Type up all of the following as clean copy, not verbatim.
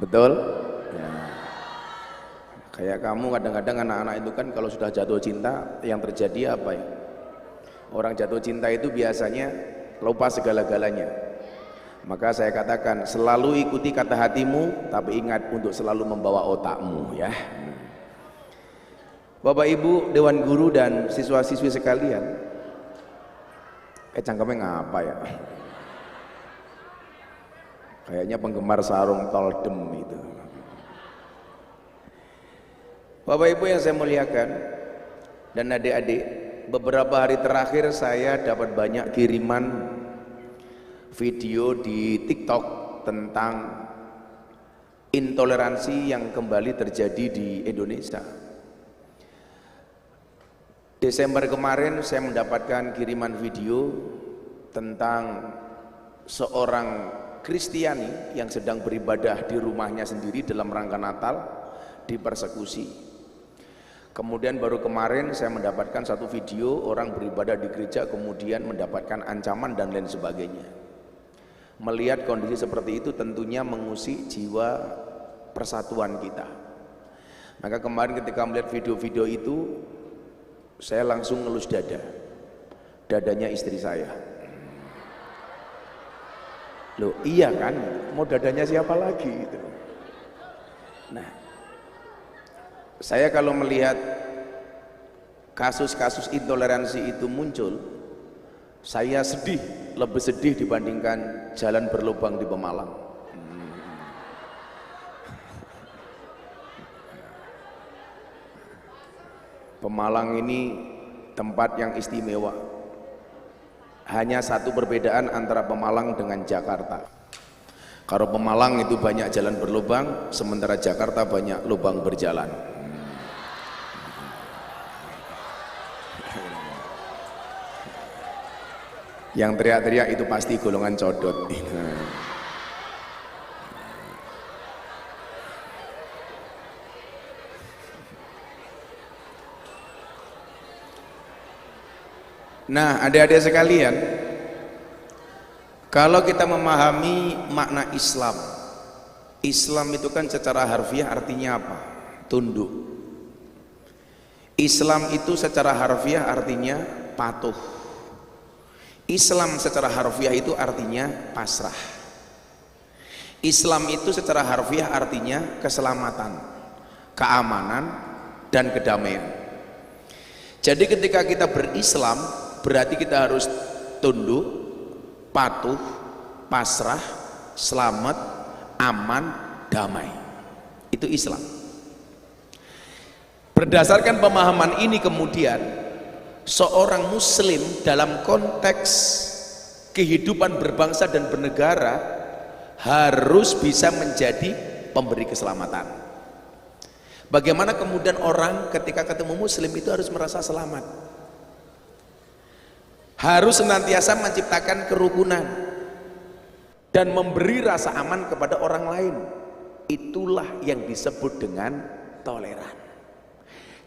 Betul? Ya. Kayak kamu kadang-kadang anak-anak itu kan kalau sudah jatuh cinta yang terjadi apa ya? Orang jatuh cinta itu biasanya lupa segala-galanya. Maka saya katakan selalu ikuti kata hatimu, tapi ingat untuk selalu membawa otakmu ya. Bapak Ibu Dewan Guru dan siswa-siswi sekalian, cangkemnya ngapa ya? Kayaknya penggemar sarung toldem itu. Bapak Ibu yang saya muliakan dan adik-adik, beberapa hari terakhir saya dapat banyak kiriman video di TikTok tentang intoleransi yang kembali terjadi di Indonesia. Desember kemarin saya mendapatkan kiriman video tentang seorang Kristiani yang sedang beribadah di rumahnya sendiri dalam rangka Natal dipersekusi. Kemudian baru kemarin saya mendapatkan satu video orang beribadah di gereja kemudian mendapatkan ancaman dan lain sebagainya. Melihat kondisi seperti itu tentunya mengusik jiwa persatuan kita. Maka kemarin ketika melihat video-video itu saya langsung ngelus dadanya istri saya. Loh iya kan, mau dadanya siapa lagi gitu. Nah, saya kalau melihat kasus-kasus intoleransi itu muncul, saya sedih, lebih sedih dibandingkan jalan berlubang di Pemalang. Pemalang ini tempat yang istimewa. Hanya satu perbedaan antara Pemalang dengan Jakarta. Kalau Pemalang itu banyak jalan berlubang, sementara Jakarta banyak lubang berjalan. Yang teriak-teriak itu pasti golongan codot. Nah, adik-adik sekalian, kalau kita memahami makna Islam, Islam itu kan secara harfiah artinya apa? Tunduk. Islam itu secara harfiah artinya patuh. Islam secara harfiah itu artinya pasrah. Islam itu secara harfiah artinya keselamatan, keamanan, dan kedamaian. Jadi ketika kita berislam, berarti kita harus tunduk, patuh, pasrah, selamat, aman, damai. Itu Islam. Berdasarkan pemahaman ini kemudian seorang muslim dalam konteks kehidupan berbangsa dan bernegara harus bisa menjadi pemberi keselamatan. Bagaimana kemudian orang ketika ketemu muslim itu harus merasa selamat, harus senantiasa menciptakan kerukunan dan memberi rasa aman kepada orang lain. Itulah yang disebut dengan toleran.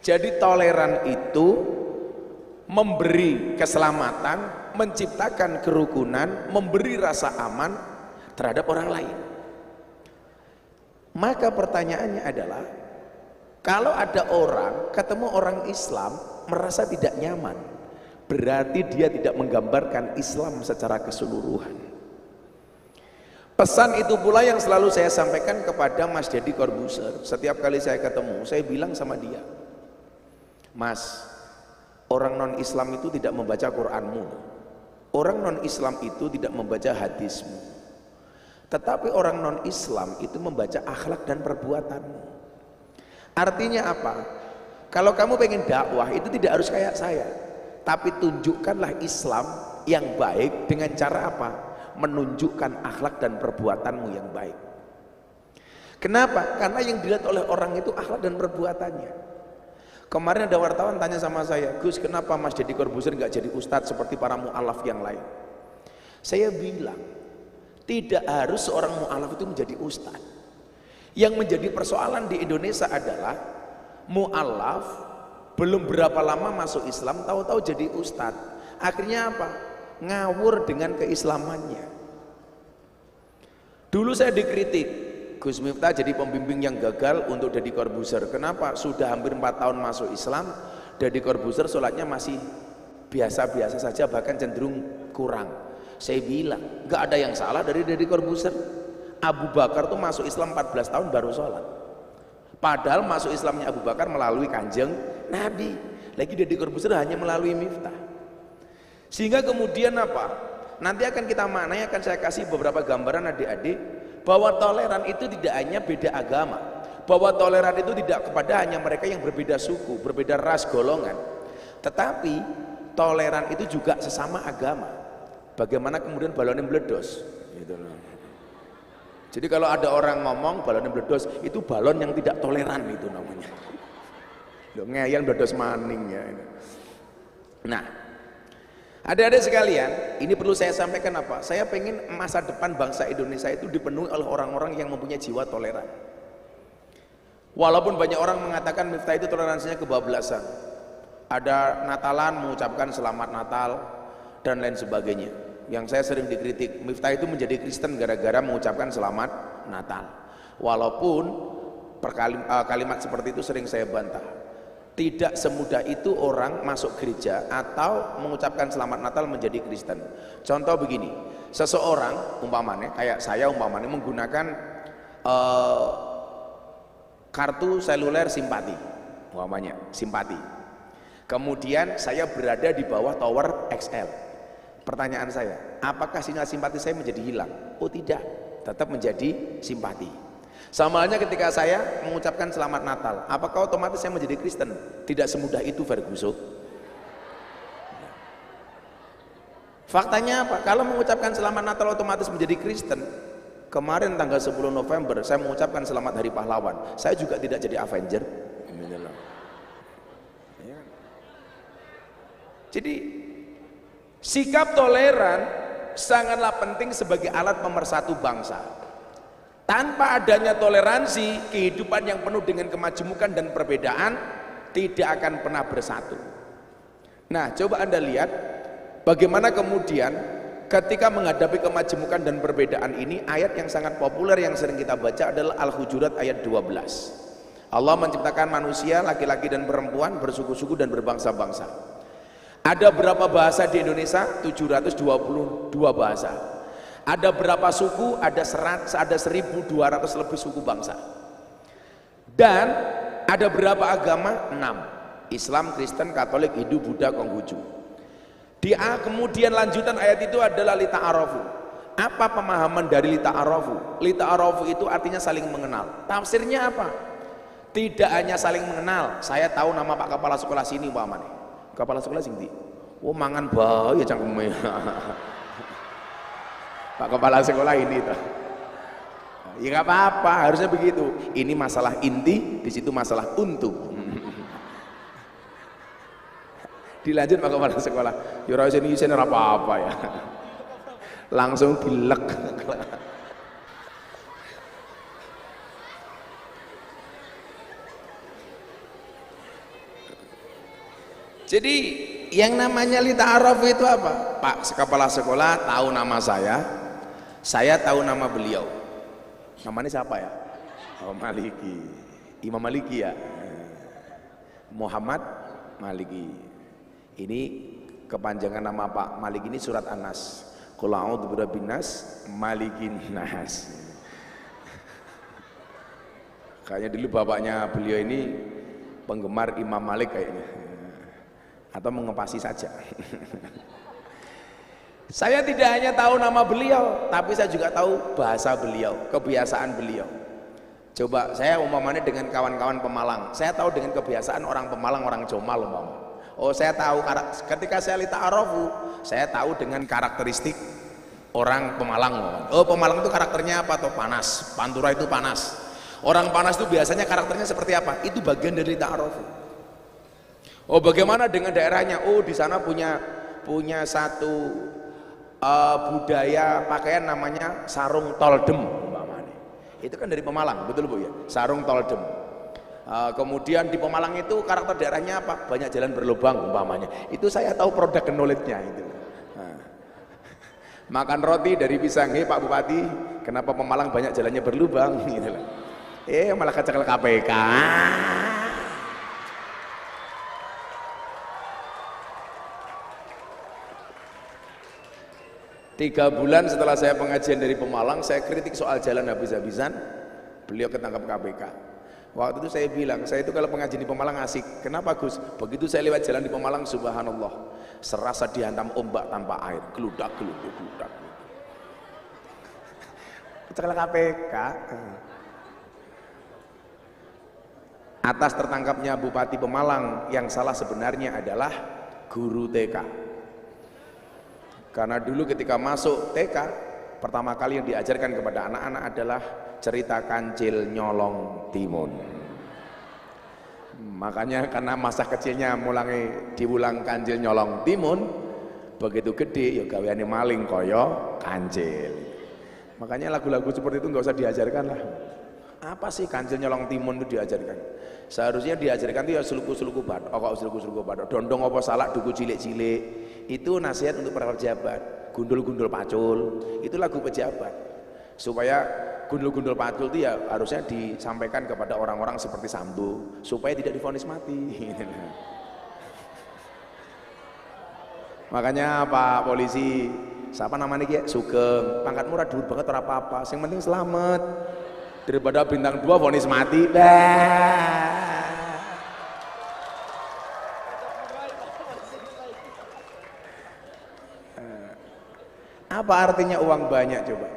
Jadi toleran itu memberi keselamatan, menciptakan kerukunan, memberi rasa aman terhadap orang lain. Maka pertanyaannya adalah, kalau ada orang ketemu orang Islam merasa tidak nyaman, berarti dia tidak menggambarkan Islam secara keseluruhan. Pesan itu pula yang selalu saya sampaikan kepada Mas Deddy Corbuzier. Setiap kali saya ketemu, saya bilang sama dia, Mas, orang non-Islam itu tidak membaca Qur'anmu, orang non-Islam itu tidak membaca hadismu, tetapi orang non-Islam itu membaca akhlak dan perbuatanmu. Artinya apa? Kalau kamu pengen dakwah itu tidak harus kayak saya, tapi tunjukkanlah Islam yang baik dengan cara apa? Menunjukkan akhlak dan perbuatanmu yang baik. Kenapa? Karena yang dilihat oleh orang itu akhlak dan perbuatannya. Kemarin ada wartawan tanya sama saya, Gus, kenapa Mas Deddy Corbuzier nggak jadi ustadz seperti para mu'alaf yang lain? Saya bilang, tidak harus seorang mu'alaf itu menjadi ustadz. Yang menjadi persoalan di Indonesia adalah mu'alaf belum berapa lama masuk Islam, tahu-tahu jadi ustadz. Akhirnya apa? Ngawur dengan keislamannya. Dulu saya dikritik, Gus Miftah jadi pembimbing yang gagal untuk Deddy Corbuzier. Kenapa? Sudah hampir 4 tahun masuk Islam, Deddy Corbuzier sholatnya masih biasa-biasa saja, bahkan cenderung kurang. Saya bilang nggak ada yang salah dari Deddy Corbuzier. Abu Bakar tuh masuk Islam 14 tahun baru sholat, padahal masuk Islamnya Abu Bakar melalui Kanjeng Nabi. Lagi Deddy Corbuzier hanya melalui Miftah. Sehingga kemudian apa? Nanti akan kita maknai, akan saya kasih beberapa gambaran adik-adik, bahwa toleran itu tidak hanya beda agama, bahwa toleran itu tidak kepada hanya mereka yang berbeda suku, berbeda ras, golongan, tetapi toleran itu juga sesama agama. Bagaimana kemudian balonnya meledos gitu loh. Jadi kalau ada orang ngomong balonnya meledos, itu balon yang tidak toleran, itu namanya loh, ngeyel meledos maning ya. Nah, adik-adik sekalian, ini perlu saya sampaikan apa? Saya pengen masa depan bangsa Indonesia itu dipenuhi oleh orang-orang yang mempunyai jiwa toleran. Walaupun banyak orang mengatakan Miftah itu toleransinya kebablasan. Ada Natalan mengucapkan selamat Natal dan lain sebagainya. Yang saya sering dikritik, Miftah itu menjadi Kristen gara-gara mengucapkan selamat Natal. Walaupun kalimat seperti itu sering saya bantah. Tidak semudah itu orang masuk gereja atau mengucapkan selamat Natal menjadi Kristen. Contoh begini, seseorang umpamanya kayak saya umpamanya menggunakan kartu seluler simpati, umpamanya simpati. Kemudian saya berada di bawah tower XL. Pertanyaan saya, apakah sinyal simpati saya menjadi hilang? Oh tidak, tetap menjadi simpati. Sama halnya ketika saya mengucapkan selamat Natal, apakah otomatis saya menjadi Kristen? Tidak semudah itu, Ferguson. Faktanya apa? Kalau mengucapkan selamat Natal otomatis menjadi Kristen. Kemarin tanggal 10 November saya mengucapkan selamat Hari Pahlawan, saya juga tidak jadi Avenger. Jadi sikap toleran sangatlah penting sebagai alat pemersatu bangsa. Tanpa adanya toleransi, kehidupan yang penuh dengan kemajemukan dan perbedaan tidak akan pernah bersatu. Nah, coba Anda lihat bagaimana kemudian ketika menghadapi kemajemukan dan perbedaan ini, ayat yang sangat populer yang sering kita baca adalah Al-Hujurat ayat 12. Allah menciptakan manusia laki-laki dan perempuan, bersuku-suku dan berbangsa-bangsa. Ada berapa bahasa di Indonesia? 722 bahasa. Ada berapa suku? Ada 1.200 lebih suku bangsa. Dan ada berapa agama? 6. Islam, Kristen, Katolik, Hindu, Buddha, Konghucu. Kemudian lanjutan ayat itu adalah lita'arafu. Apa pemahaman dari lita'arafu? Lita'arafu itu artinya saling mengenal. Tafsirnya apa? Tidak hanya saling mengenal. Saya tahu nama Pak Kepala Sekolah sini, Pak Aman. Kepala Sekolah sini. Oh, mangan bahaya cangkeme. Pak Kepala Sekolah ini tuh. Ya nggak apa-apa, harusnya begitu. Ini masalah inti, di situ masalah untung. Dilanjut Pak Kepala Sekolah. Ya ora sini apa-apa ya. Langsung dilek. Jadi yang namanya lita'aruf itu apa? Pak Kepala Sekolah tahu nama saya tahu nama beliau. Namanya siapa ya? Oh, Maliki. Imam Maliki ya. Muhammad Maliki. Ini kepanjangan nama Pak Maliki ini surat An-Nas. Qul a'udzu birabbin nas, malikin nas. Kayaknya dulu bapaknya beliau ini penggemar Imam Malik kayaknya. Atau mengepasi saja. Saya tidak hanya tahu nama beliau, tapi saya juga tahu bahasa beliau, kebiasaan beliau. Coba saya umpamanya dengan kawan-kawan Pemalang, saya tahu dengan kebiasaan orang Pemalang, orang Jomal umpamanya. Oh, saya tahu ketika saya lita'arafu, saya tahu dengan karakteristik orang Pemalang. Oh, Pemalang itu karakternya apa? Tuh panas, Pantura itu panas. Orang panas itu biasanya karakternya seperti apa? Itu bagian dari lita'arafu. Oh, bagaimana dengan daerahnya? Oh, di sana punya satu budaya pakaian namanya sarung toldem umpamanya. Itu kan dari Pemalang, betul Bu ya? Sarung toldem. Kemudian di Pemalang itu karakter daerahnya apa? Banyak jalan berlubang umpamanya. Itu saya tahu produk knowledge-nya itu. Makan roti dari pisang, Pak Bupati, kenapa Pemalang banyak jalannya berlubang? Gitu lah. Malah kecekel KPK. 3 bulan setelah saya pengajian dari Pemalang, saya kritik soal jalan habis-habisan, beliau ketangkap KPK. Waktu itu saya bilang, saya itu kalau pengajian di Pemalang asik. Kenapa Gus? Begitu saya lewat jalan di Pemalang, subhanallah, serasa dihantam ombak tanpa air, geludak. Kecekel KPK. Atas tertangkapnya Bupati Pemalang, yang salah sebenarnya adalah guru TK. Karena dulu ketika masuk TK, pertama kali yang diajarkan kepada anak-anak adalah cerita Kancil Nyolong Timun. Makanya karena masa kecilnya mulai diulang Kancil Nyolong Timun, begitu gede ya gaweane maling koyo Kancil. Makanya lagu-lagu seperti itu nggak usah diajarkan lah. Apa sih Kancil Nyolong Timun itu diajarkan? Seharusnya diajarkan itu ya suluku-suluku bathok, dondong apa salak duku cilik-cilik. Itu nasihat untuk para pejabat. Gundul-gundul pacul, itu lagu pejabat. Supaya gundul-gundul pacul itu ya harusnya disampaikan kepada orang-orang seperti Sambo, supaya tidak divonis mati. Makanya Pak Polisi, siapa namanya Ki? Sugeng, pangkat murah dhuwur banget ora apa-apa, yang penting selamat. Daripada bintang 2 vonis mati. Apa artinya uang banyak coba?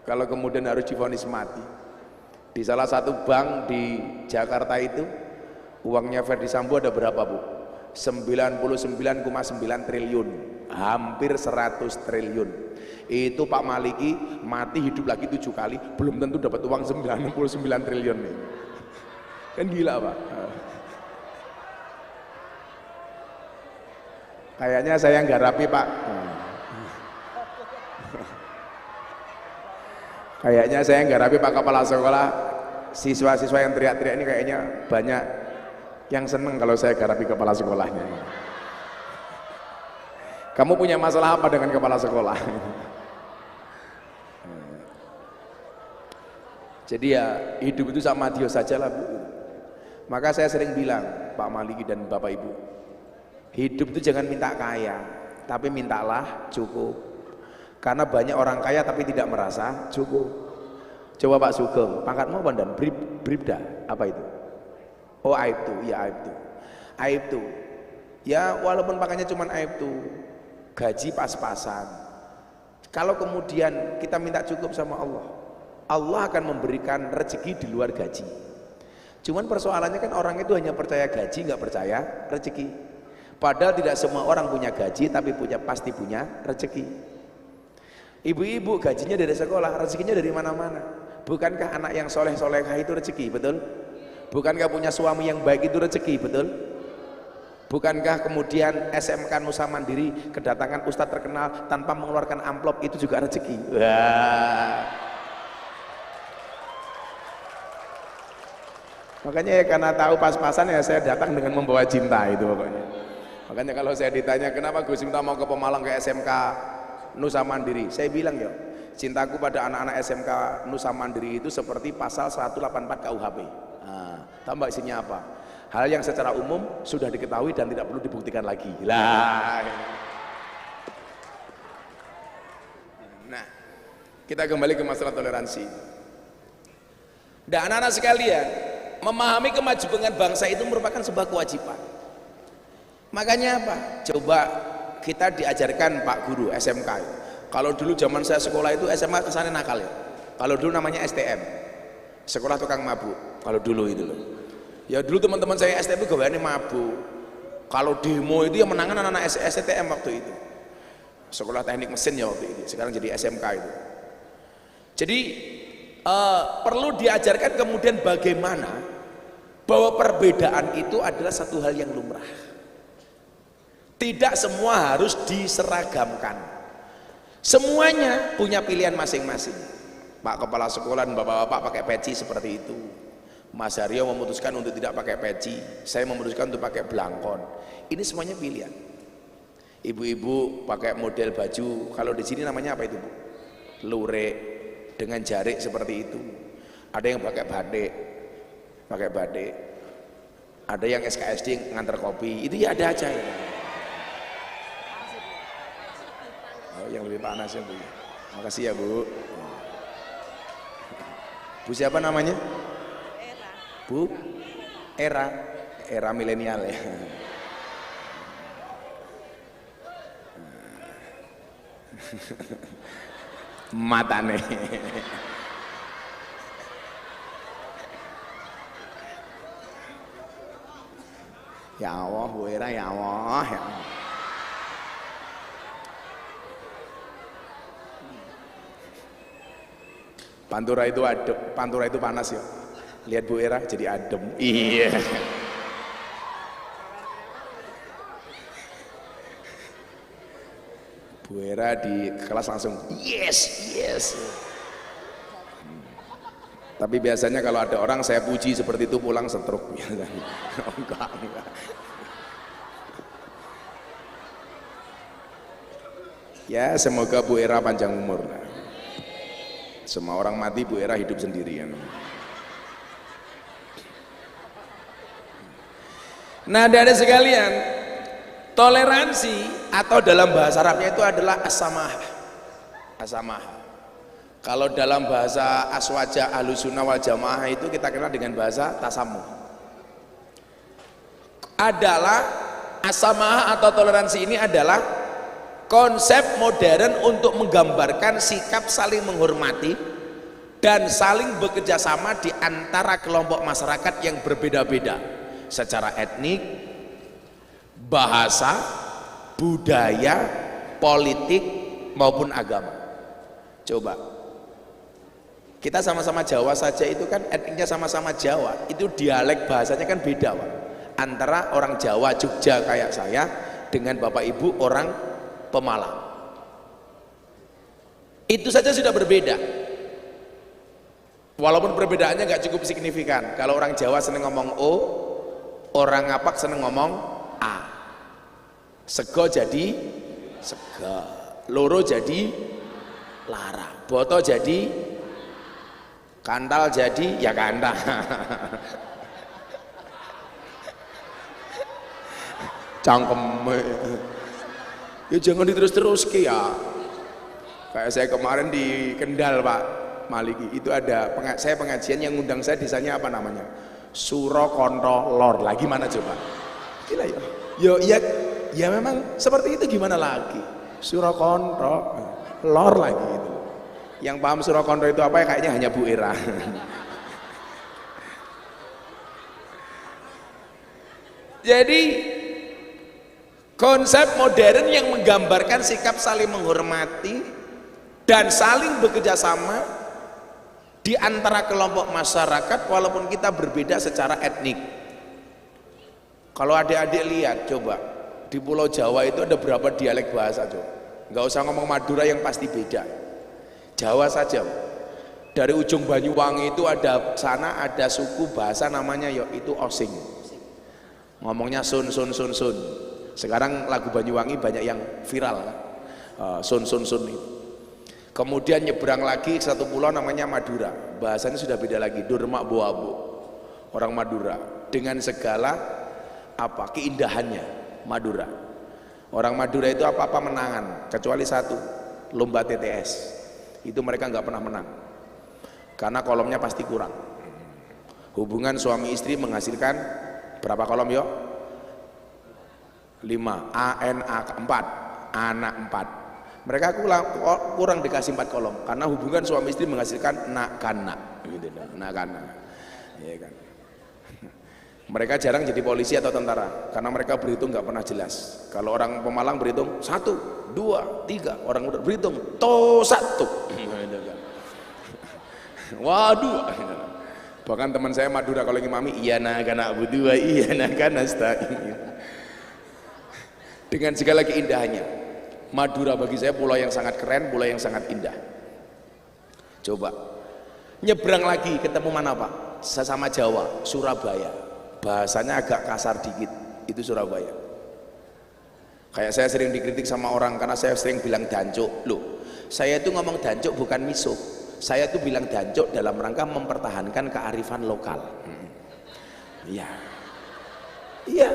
Kalau kemudian harus divonis mati. Di salah satu bank di Jakarta itu, uangnya Ferdi Sambo ada berapa Bu? 99,9 triliun, hampir 100 triliun. Itu Pak Maliki mati hidup lagi 7 kali, belum tentu dapat uang 99 triliun nih. Kan gila Pak. Kayaknya saya nggak rapi Pak. Kayaknya saya nggak rapi Pak Kepala Sekolah. Siswa-siswa yang teriak-teriak ini kayaknya banyak yang seneng kalau saya garapi kepala sekolahnya. Kamu punya masalah apa dengan kepala sekolah? Jadi ya hidup itu sama Dio saja lah Bu. Maka saya sering bilang Pak Maliki dan Bapak Ibu, hidup itu jangan minta kaya, tapi mintalah cukup. Karena banyak orang kaya tapi tidak merasa cukup. Coba Pak Sugeng, pangkatmu apa dan bribda apa itu? Oh Aibtu, ya Aibtu. Aibtu, ya walaupun pangkatnya cuma Aibtu, gaji pas-pasan. Kalau kemudian kita minta cukup sama Allah, Allah akan memberikan rezeki di luar gaji. Cuman persoalannya kan orang itu hanya percaya gaji, nggak percaya rezeki. Padahal tidak semua orang punya gaji, tapi pasti punya rezeki. Ibu-ibu gajinya dari sekolah, rezekinya dari mana-mana. Bukankah anak yang soleh-solehah itu rezeki, betul? Bukankah punya suami yang baik itu rezeki, betul? Bukankah kemudian SMK Nusa Mandiri kedatangan ustadz terkenal tanpa mengeluarkan amplop itu juga rezeki? Wah. Makanya ya karena tahu pas-pasan ya saya datang dengan membawa cinta itu pokoknya. Makanya kalau saya ditanya kenapa Gus Miftah mau ke Pemalang ke SMK Nusa Mandiri, saya bilang ya cintaku pada anak-anak SMK Nusa Mandiri itu seperti pasal 184 KUHP. Tambah isinya apa? Hal yang secara umum sudah diketahui dan tidak perlu dibuktikan lagi. Nah, kita kembali ke masalah toleransi. Dan anak-anak sekalian, memahami kemajuan bangsa itu merupakan sebuah kewajiban. Makanya apa? Coba kita diajarkan Pak Guru SMK. Kalau dulu zaman saya sekolah itu SMA kesannya nakal ya. Kalau dulu namanya STM, sekolah tukang mabuk. Kalau dulu itu loh. Ya dulu teman-teman saya STM itu gawaannya mabuk. Kalau demo itu yang menangan anak-anak STM waktu itu. Sekolah teknik mesin ya waktu itu. Sekarang jadi SMK itu. Jadi perlu diajarkan kemudian bagaimana bahwa perbedaan itu adalah satu hal yang lumrah. Tidak semua harus diseragamkan. Semuanya punya pilihan masing-masing. Pak Kepala Sekolah dan Bapak-bapak pakai peci seperti itu. Mas Haryo memutuskan untuk tidak pakai peci. Saya memutuskan untuk pakai belangkon. Ini semuanya pilihan. Ibu-ibu pakai model baju, kalau di sini namanya apa itu Bu? Lurik dengan jarik seperti itu. Ada yang pakai batik. Ada yang SKSD ngantar kopi, itu ya ada aja ya. Oh, yang lebih panas ya Bu. Makasih ya Bu. Bu siapa namanya? Era. Bu? Era milenial ya. Matane. Ya Allah, Bu Era, ya Allah, ya Allah. Pantura itu panas ya. Lihat Bu Era jadi adem. Iya. Bu Era di kelas langsung yes. Tapi biasanya kalau ada orang saya puji seperti itu pulang stroke biasanya. Enggak. Ya semoga Bu Era panjang umur. Semua orang mati, Bu Era hidup sendirian. Nah, adik-adik sekalian, toleransi atau dalam bahasa Arabnya itu adalah as-samahah. Kalau dalam bahasa aswaja Ahlussunnah wal Jamaah itu kita kenal dengan bahasa tasamuh. Adalah as-samahah atau toleransi ini adalah konsep modern untuk menggambarkan sikap saling menghormati dan saling bekerjasama di antara kelompok masyarakat yang berbeda-beda secara etnik, bahasa, budaya, politik maupun agama. Coba kita sama-sama Jawa saja itu kan etniknya sama-sama Jawa, itu dialek bahasanya kan beda Pak. Antara orang Jawa Jogja kayak saya dengan Bapak Ibu orang Pemalang, itu saja sudah berbeda. Walaupun perbedaannya nggak cukup signifikan. Kalau orang Jawa seneng ngomong O, orang Ngapak seneng ngomong A. Sego jadi sega, loro jadi lara, boto jadi kantal jadi ya kantal. Cangkem. Ya jangan diterus-terus ya. Kayak saya kemarin di Kendal Pak Maliki, itu ada saya pengajian yang ngundang saya desanya apa namanya? Surakonto Lor. Lah gimana coba? Gila ya. Ya memang seperti itu, gimana lagi? Surakonto Lor lagi itu. Yang paham Surakonto itu apa ya? Kayaknya hanya Bu Era. Jadi konsep modern yang menggambarkan sikap saling menghormati dan saling bekerja sama di antara kelompok masyarakat walaupun kita berbeda secara etnik. Kalau adik-adik lihat coba di Pulau Jawa itu ada berapa dialek bahasa coba. Nggak usah ngomong Madura yang pasti beda. Jawa saja. Dari ujung Banyuwangi itu ada sana ada suku bahasa namanya itu Osing. Ngomongnya sun. Sekarang lagu Banyuwangi banyak yang viral, sun itu. Kemudian nyebrang lagi satu pulau namanya Madura, bahasanya sudah beda lagi, Durmak Boabo, orang Madura dengan segala keindahannya Madura. Orang Madura itu apa-apa menangan, kecuali satu, lomba TTS, itu mereka nggak pernah menang, karena kolomnya pasti kurang. Hubungan suami istri menghasilkan berapa kolom yuk? 5, ANA 4, anak 4. Mereka kurang dikasih 4 kolom karena hubungan suami istri menghasilkan nak-kana gitu, nak-kana. Ya kan. Mereka jarang jadi polisi atau tentara karena mereka berhitung nggak pernah jelas. Kalau orang Pemalang berhitung 1, 2, 3, orang udah berhitung to 1. Waduh. Bahkan teman saya Madura kalau ngimami iya nakana budu iya nakana nasta'in. Dengan segala keindahannya, Madura bagi saya pulau yang sangat keren, pulau yang sangat indah. Coba nyebrang lagi ketemu mana Pak? Sesama Jawa, Surabaya. Bahasanya agak kasar dikit, itu Surabaya. Kayak saya sering dikritik sama orang karena saya sering bilang dancuk. Loh, saya itu ngomong dancuk bukan misuh. Saya itu bilang dancuk dalam rangka mempertahankan kearifan lokal. Iya. Iya.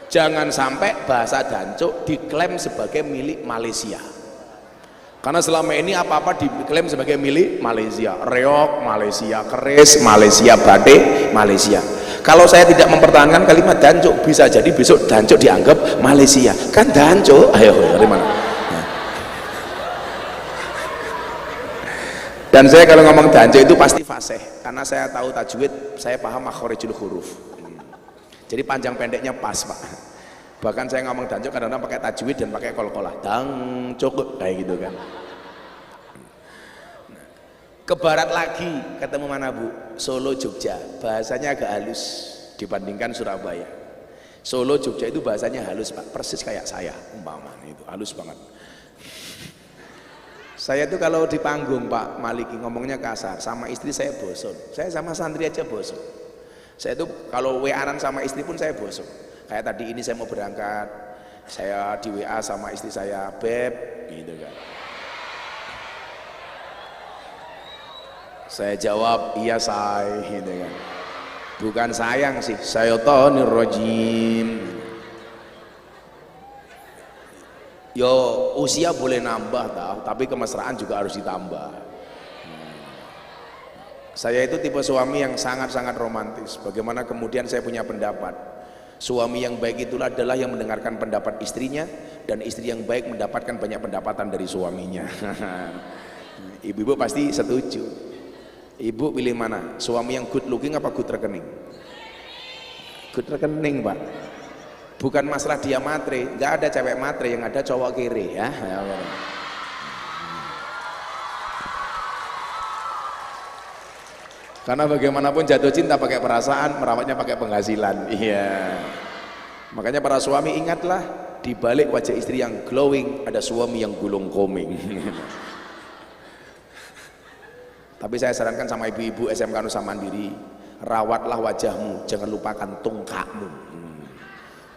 Jangan sampai bahasa dancuk diklaim sebagai milik Malaysia. Karena selama ini apa-apa diklaim sebagai milik Malaysia. Reok Malaysia, keris Malaysia, batik Malaysia. Kalau saya tidak mempertahankan kalimat dancuk, bisa jadi besok dancuk dianggap Malaysia. Kan dancuk, ayo dari mana? Dan saya kalau ngomong dancuk itu pasti fasih, karena saya tahu tajwid, saya paham makhorijul huruf. Jadi panjang pendeknya pas, Pak. Bahkan saya ngomong dancuk kadang-kadang pakai tajwid dan pakai kol-kolah. Dancuk kayak gitu kan. Ke barat lagi ketemu mana Bu? Solo Jogja. Bahasanya agak halus dibandingkan Surabaya. Solo Jogja itu bahasanya halus, Pak. Persis kayak saya umpamanya itu, halus banget. Saya itu kalau di panggung Pak Maliki ngomongnya kasar, sama istri saya bosan. Saya sama santri aja bosan. Saya itu kalau WA-an sama istri pun saya bosan. Kayak tadi ini saya mau berangkat, saya di WA sama istri saya, Beb, gitu kan. Saya jawab, iya say, gitu kan. Bukan sayang sih, syaitonirrajim. Yo usia boleh nambah tapi kemesraan juga harus ditambah. Saya itu tipe suami yang sangat-sangat romantis. Bagaimana kemudian saya punya pendapat. Suami yang baik itulah adalah yang mendengarkan pendapat istrinya, dan istri yang baik mendapatkan banyak pendapatan dari suaminya. Ibu-ibu pasti setuju. Ibu pilih mana? Suami yang good looking apa good rekening? Good rekening, Pak. Bukan masalah dia matre, nggak ada cewek matre, yang ada cowok kere ya. Karena bagaimanapun jatuh cinta pakai perasaan, merawatnya pakai penghasilan. Iya. Makanya para suami ingatlah, di balik wajah istri yang glowing ada suami yang gulung koming. Tapi saya sarankan sama ibu-ibu SMK Nusa Mandiri, rawatlah wajahmu, jangan lupakan tungkakmu.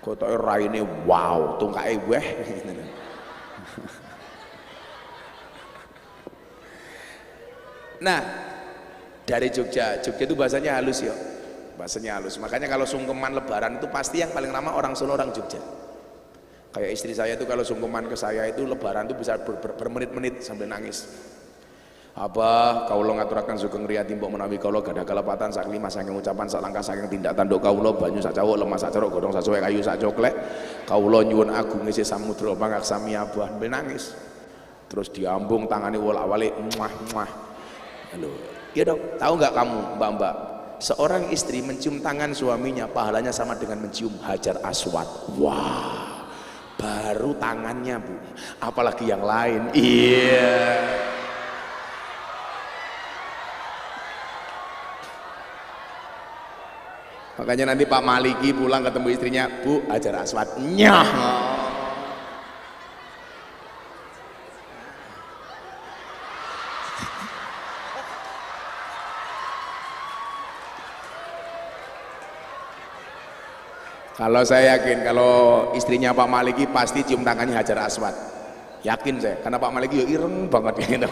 Kotoke raine wow, tungkake weh. Nah, dari Jogja itu bahasanya halus ya, bahasanya halus. Makanya kalau sungkeman lebaran itu pasti yang paling lama orang Solo, orang Jogja. Kayak istri saya itu kalau sungkeman ke saya itu lebaran itu bisa bermenit-menit sambil nangis. Abah, kaulo ngaturaken sugeng riyadi mbok menawi kaulo gadah kalepatan sak lima saking ucapan sak langkah saking tindak tanduk kaulo banyu sak cawuk lemah sak ceruk godhong sak cuwek kayu sak coklek kaulo nyuwun agung isi samudra pangaksami abah nangis. Terus diambung tangane wolak-walik muah. Halo. Iya dong, tahu nggak kamu mbak-mbak, seorang istri mencium tangan suaminya pahalanya sama dengan mencium Hajar Aswad. Wah, baru tangannya Bu, apalagi yang lain. Iya. Makanya nanti Pak Maliki pulang ketemu istrinya, Bu, Hajar Aswad. Nyah. Kalau saya yakin kalau istrinya Pak Maliki pasti cium tangannya Hajar Aswad. Yakin saya, karena Pak Maliki ya ireng banget gitu.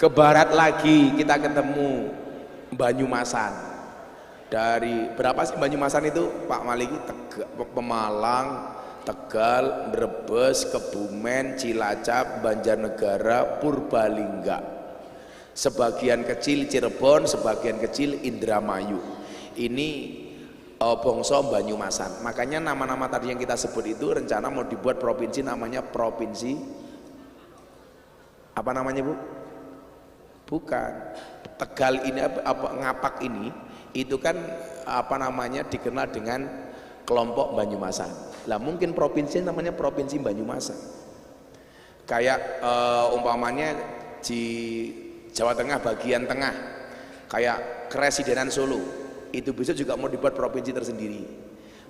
Ke barat lagi kita ketemu Banyumasan. Dari berapa sih Banyumasan itu Pak Maliki? Pemalang, Tegal, Brebes, Kebumen, Cilacap, Banjarnegara, Purbalingga. Sebagian kecil Cirebon, sebagian kecil Indramayu. Ini bangsa Banyumasan. Makanya nama-nama tadi yang kita sebut itu rencana mau dibuat provinsi, namanya provinsi apa namanya Bu? Bukan. Tegal ini Ngapak ini itu kan apa namanya dikenal dengan kelompok Banyumasan. Lah mungkin provinsi namanya provinsi Banyumasan. Kayak umpamanya di Jawa Tengah bagian tengah, kayak Keresidenan Solo, itu besok juga mau dibuat provinsi tersendiri.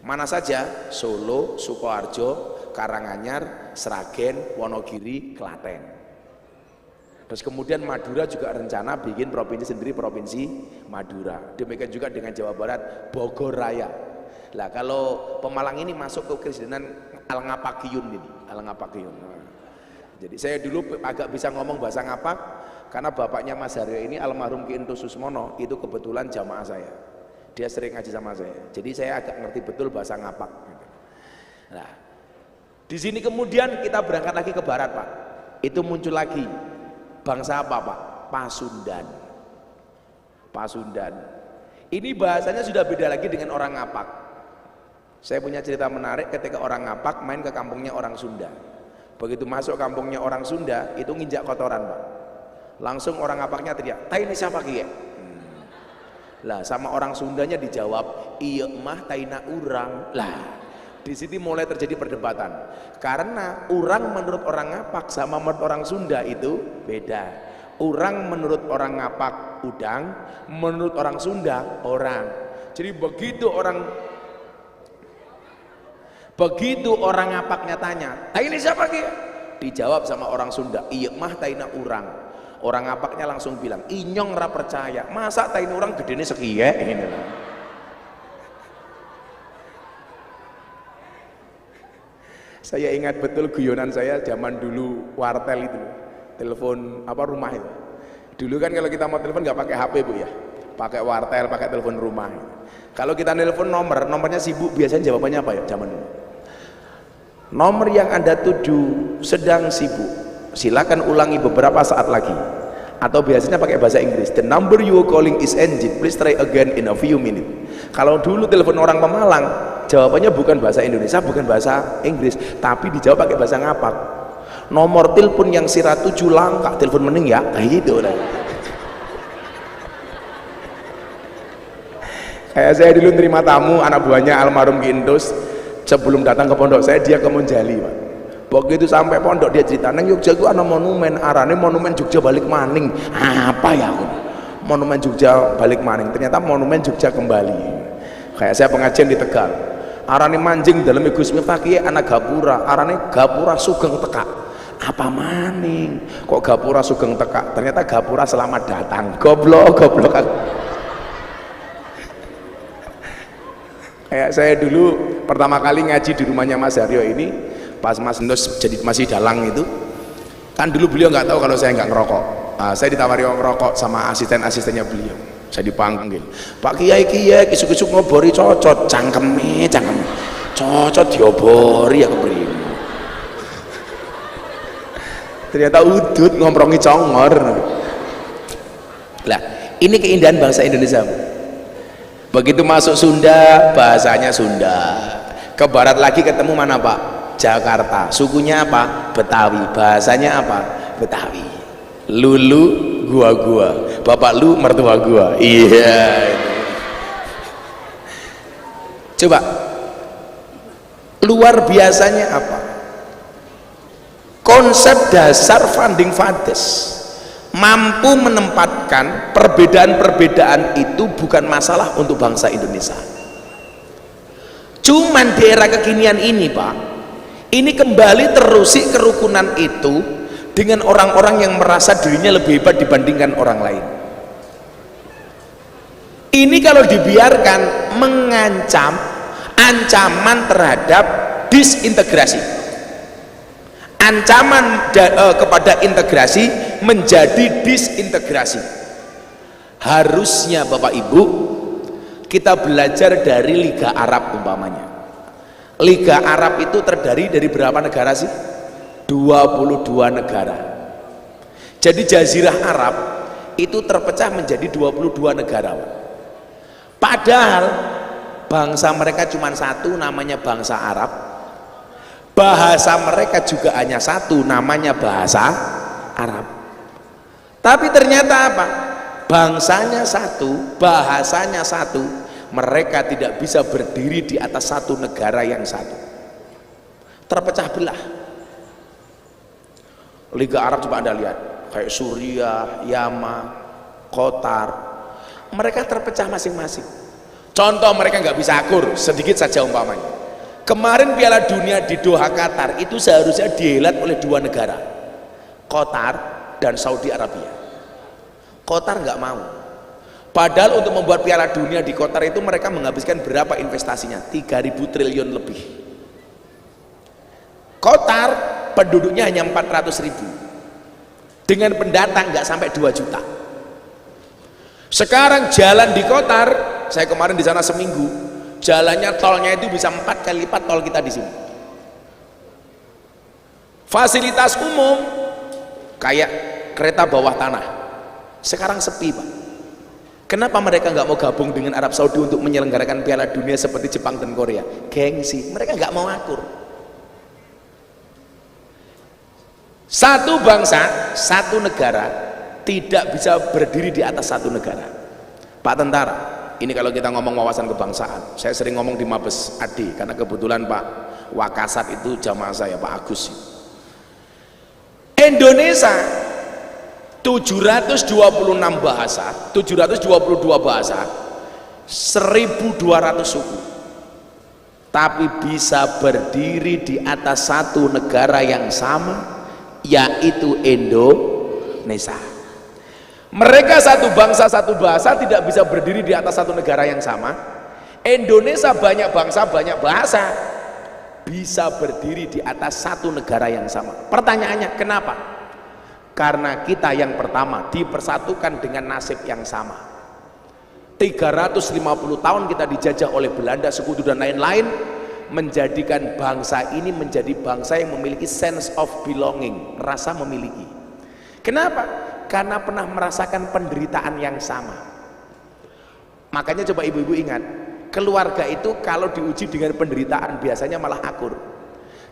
Mana saja? Solo, Sukoharjo, Karanganyar, Sragen, Wonogiri, Klaten. Terus kemudian Madura juga rencana bikin provinsi sendiri, Provinsi Madura. Demikian juga dengan Jawa Barat, Bogor Raya. Lah kalau Pemalang ini masuk ke Kristenan Al-Ngapakiyun ini, Al-Ngapakiyun. Jadi saya dulu agak bisa ngomong bahasa Ngapak karena bapaknya Mas Haryo ini almarhum Ki Entus Susmono itu kebetulan jamaah saya. Dia sering ngaji sama saya. Jadi saya agak ngerti betul bahasa Ngapak. Nah, di sini kemudian kita berangkat lagi ke barat, Pak. Itu muncul lagi bangsa apa, Pak? Pasundan. Pasundan. Ini bahasanya sudah beda lagi dengan orang Ngapak. Saya punya cerita menarik ketika orang Ngapak main ke kampungnya orang Sunda. Begitu masuk kampungnya orang Sunda, itu nginjak kotoran, Pak. Langsung orang Ngapaknya teriak, "Tai ini siapa ki ya?" Lah sama orang Sundanya dijawab, "Iya mah taina urang." Lah di sini mulai terjadi perdebatan karena orang menurut orang Ngapak sama menurut orang Sunda itu beda. Orang menurut orang Ngapak udang, menurut orang Sunda orang. Jadi begitu orang Ngapaknya tanya, "Ah ini siapa ki?" Dijawab sama orang Sunda, "Iya mah taina urang." Orang Ngapaknya langsung bilang, "Inyong ra percaya, masa taina urang gedene sekiye?" Ini loh. Saya ingat betul guyonan saya zaman dulu wartel itu, telepon apa rumah itu. Dulu kan kalau kita mau telepon nggak pakai HP Bu ya, pakai wartel, pakai telepon rumah. Kalau kita telepon nomornya sibuk, biasanya jawabannya apa ya zaman dulu? Nomor yang Anda tuju sedang sibuk, silakan ulangi beberapa saat lagi. Atau biasanya pakai bahasa Inggris, "The number you are calling is engaged, please try again in a few minutes." Kalau dulu telepon orang Pemalang, jawabannya bukan bahasa Indonesia, bukan bahasa Inggris, tapi dijawab pakai bahasa Ngapak. "Nomor telepon yang sira tuju langka, telepon mending ya," kayak gitu. Kayak saya dulu nerima tamu anak buahnya almarhum Ki Entus, sebelum datang ke pondok saya dia ke Monjali, Pak. Begitu sampai pondok dia cerita, "Nang Jogja ku ana monumen, arane monumen Jogja balik maning." Apa ya aku? Monumen Jogja balik maning, ternyata monumen Jogja kembali. Kayak saya pengajian di Tegal, arane manjing dalam Gus Miftah kiye anak gapura, arane gapura sugeng tekak. Apa maning? Kok gapura sugeng tekak? Ternyata gapura selamat datang. Goblok. Kayak saya dulu pertama kali ngaji di rumahnya Mas Haryo ini, pas Mas Entus jadi masih dalang itu, kan dulu beliau nggak tahu kalau saya nggak ngerokok. Nah, saya ditawari ngerokok sama asisten-asistennya beliau. Saya dipanggil, "Pak Kiai, kisuk-kisuk ngobori cocot, cangkeme, cocot diobori ya kepriye." Ternyata udut ngomprongi congor. Lah, ini keindahan bangsa Indonesia. Begitu masuk Sunda, bahasanya Sunda. Ke barat lagi ketemu mana, Pak? Jakarta. Sukunya apa? Betawi. Bahasanya apa? Betawi. Lulu, gua. Bapak lu, mertua gua. Iya. Coba. Luar biasanya apa? Konsep dasar founding fathers mampu menempatkan perbedaan-perbedaan itu bukan masalah untuk bangsa Indonesia. Cuman di era kekinian ini, Pak, ini kembali terusik kerukunan itu dengan orang-orang yang merasa dirinya lebih hebat dibandingkan orang lain. Ini kalau dibiarkan mengancam ancaman terhadap disintegrasi. Ancaman kepada integrasi menjadi disintegrasi. Harusnya Bapak Ibu kita belajar dari Liga Arab umpamanya. Liga Arab itu terdiri dari berapa negara sih? 22 negara. Jadi Jazirah Arab itu terpecah menjadi 22 negara. Padahal bangsa mereka cuma satu, namanya bangsa Arab. Bahasa mereka juga hanya satu, namanya bahasa Arab. Tapi ternyata apa? Bangsanya satu, bahasanya satu, mereka tidak bisa berdiri di atas satu negara yang satu. Terpecah belah. Liga Arab coba Anda lihat, kayak Suriah, Yaman, Qatar, mereka terpecah masing-masing. Contoh, mereka nggak bisa akur, sedikit saja umpamanya. Kemarin Piala Dunia di Doha Qatar itu seharusnya dihelat oleh dua negara, Qatar dan Saudi Arabia. Qatar nggak mau. Padahal untuk membuat Piala Dunia di Qatar itu mereka menghabiskan berapa investasinya? 3.000 triliun lebih. Qatar penduduknya hanya 400.000. Dengan pendatang nggak sampai 2 juta. Sekarang jalan di Qatar, saya kemarin di sana seminggu, jalannya tolnya itu bisa 4 kali lipat tol kita di sini. Fasilitas umum kayak kereta bawah tanah sekarang sepi, Pak. Kenapa mereka nggak mau gabung dengan Arab Saudi untuk menyelenggarakan Piala Dunia seperti Jepang dan Korea? Gengsi, mereka nggak mau akur. Satu bangsa, satu negara tidak bisa berdiri di atas satu negara. Pak Tentara, ini kalau kita ngomong wawasan kebangsaan, saya sering ngomong di Mabes AD karena kebetulan Pak Wakasat itu jamaah saya, Pak Agus. Indonesia 726 bahasa, 722 bahasa, 1.200 suku, tapi bisa berdiri di atas satu negara yang sama, yaitu Indonesia. Mereka satu bangsa satu bahasa tidak bisa berdiri di atas satu negara yang sama. Indonesia banyak bangsa banyak bahasa, bisa berdiri di atas satu negara yang sama. Pertanyaannya kenapa? Karena kita yang pertama dipersatukan dengan nasib yang sama. 350 tahun kita dijajah oleh Belanda, Sekutu dan lain-lain, menjadikan bangsa ini menjadi bangsa yang memiliki sense of belonging, rasa memiliki. Kenapa? Karena pernah merasakan penderitaan yang sama. Makanya coba ibu-ibu ingat, keluarga itu kalau diuji dengan penderitaan biasanya malah akur,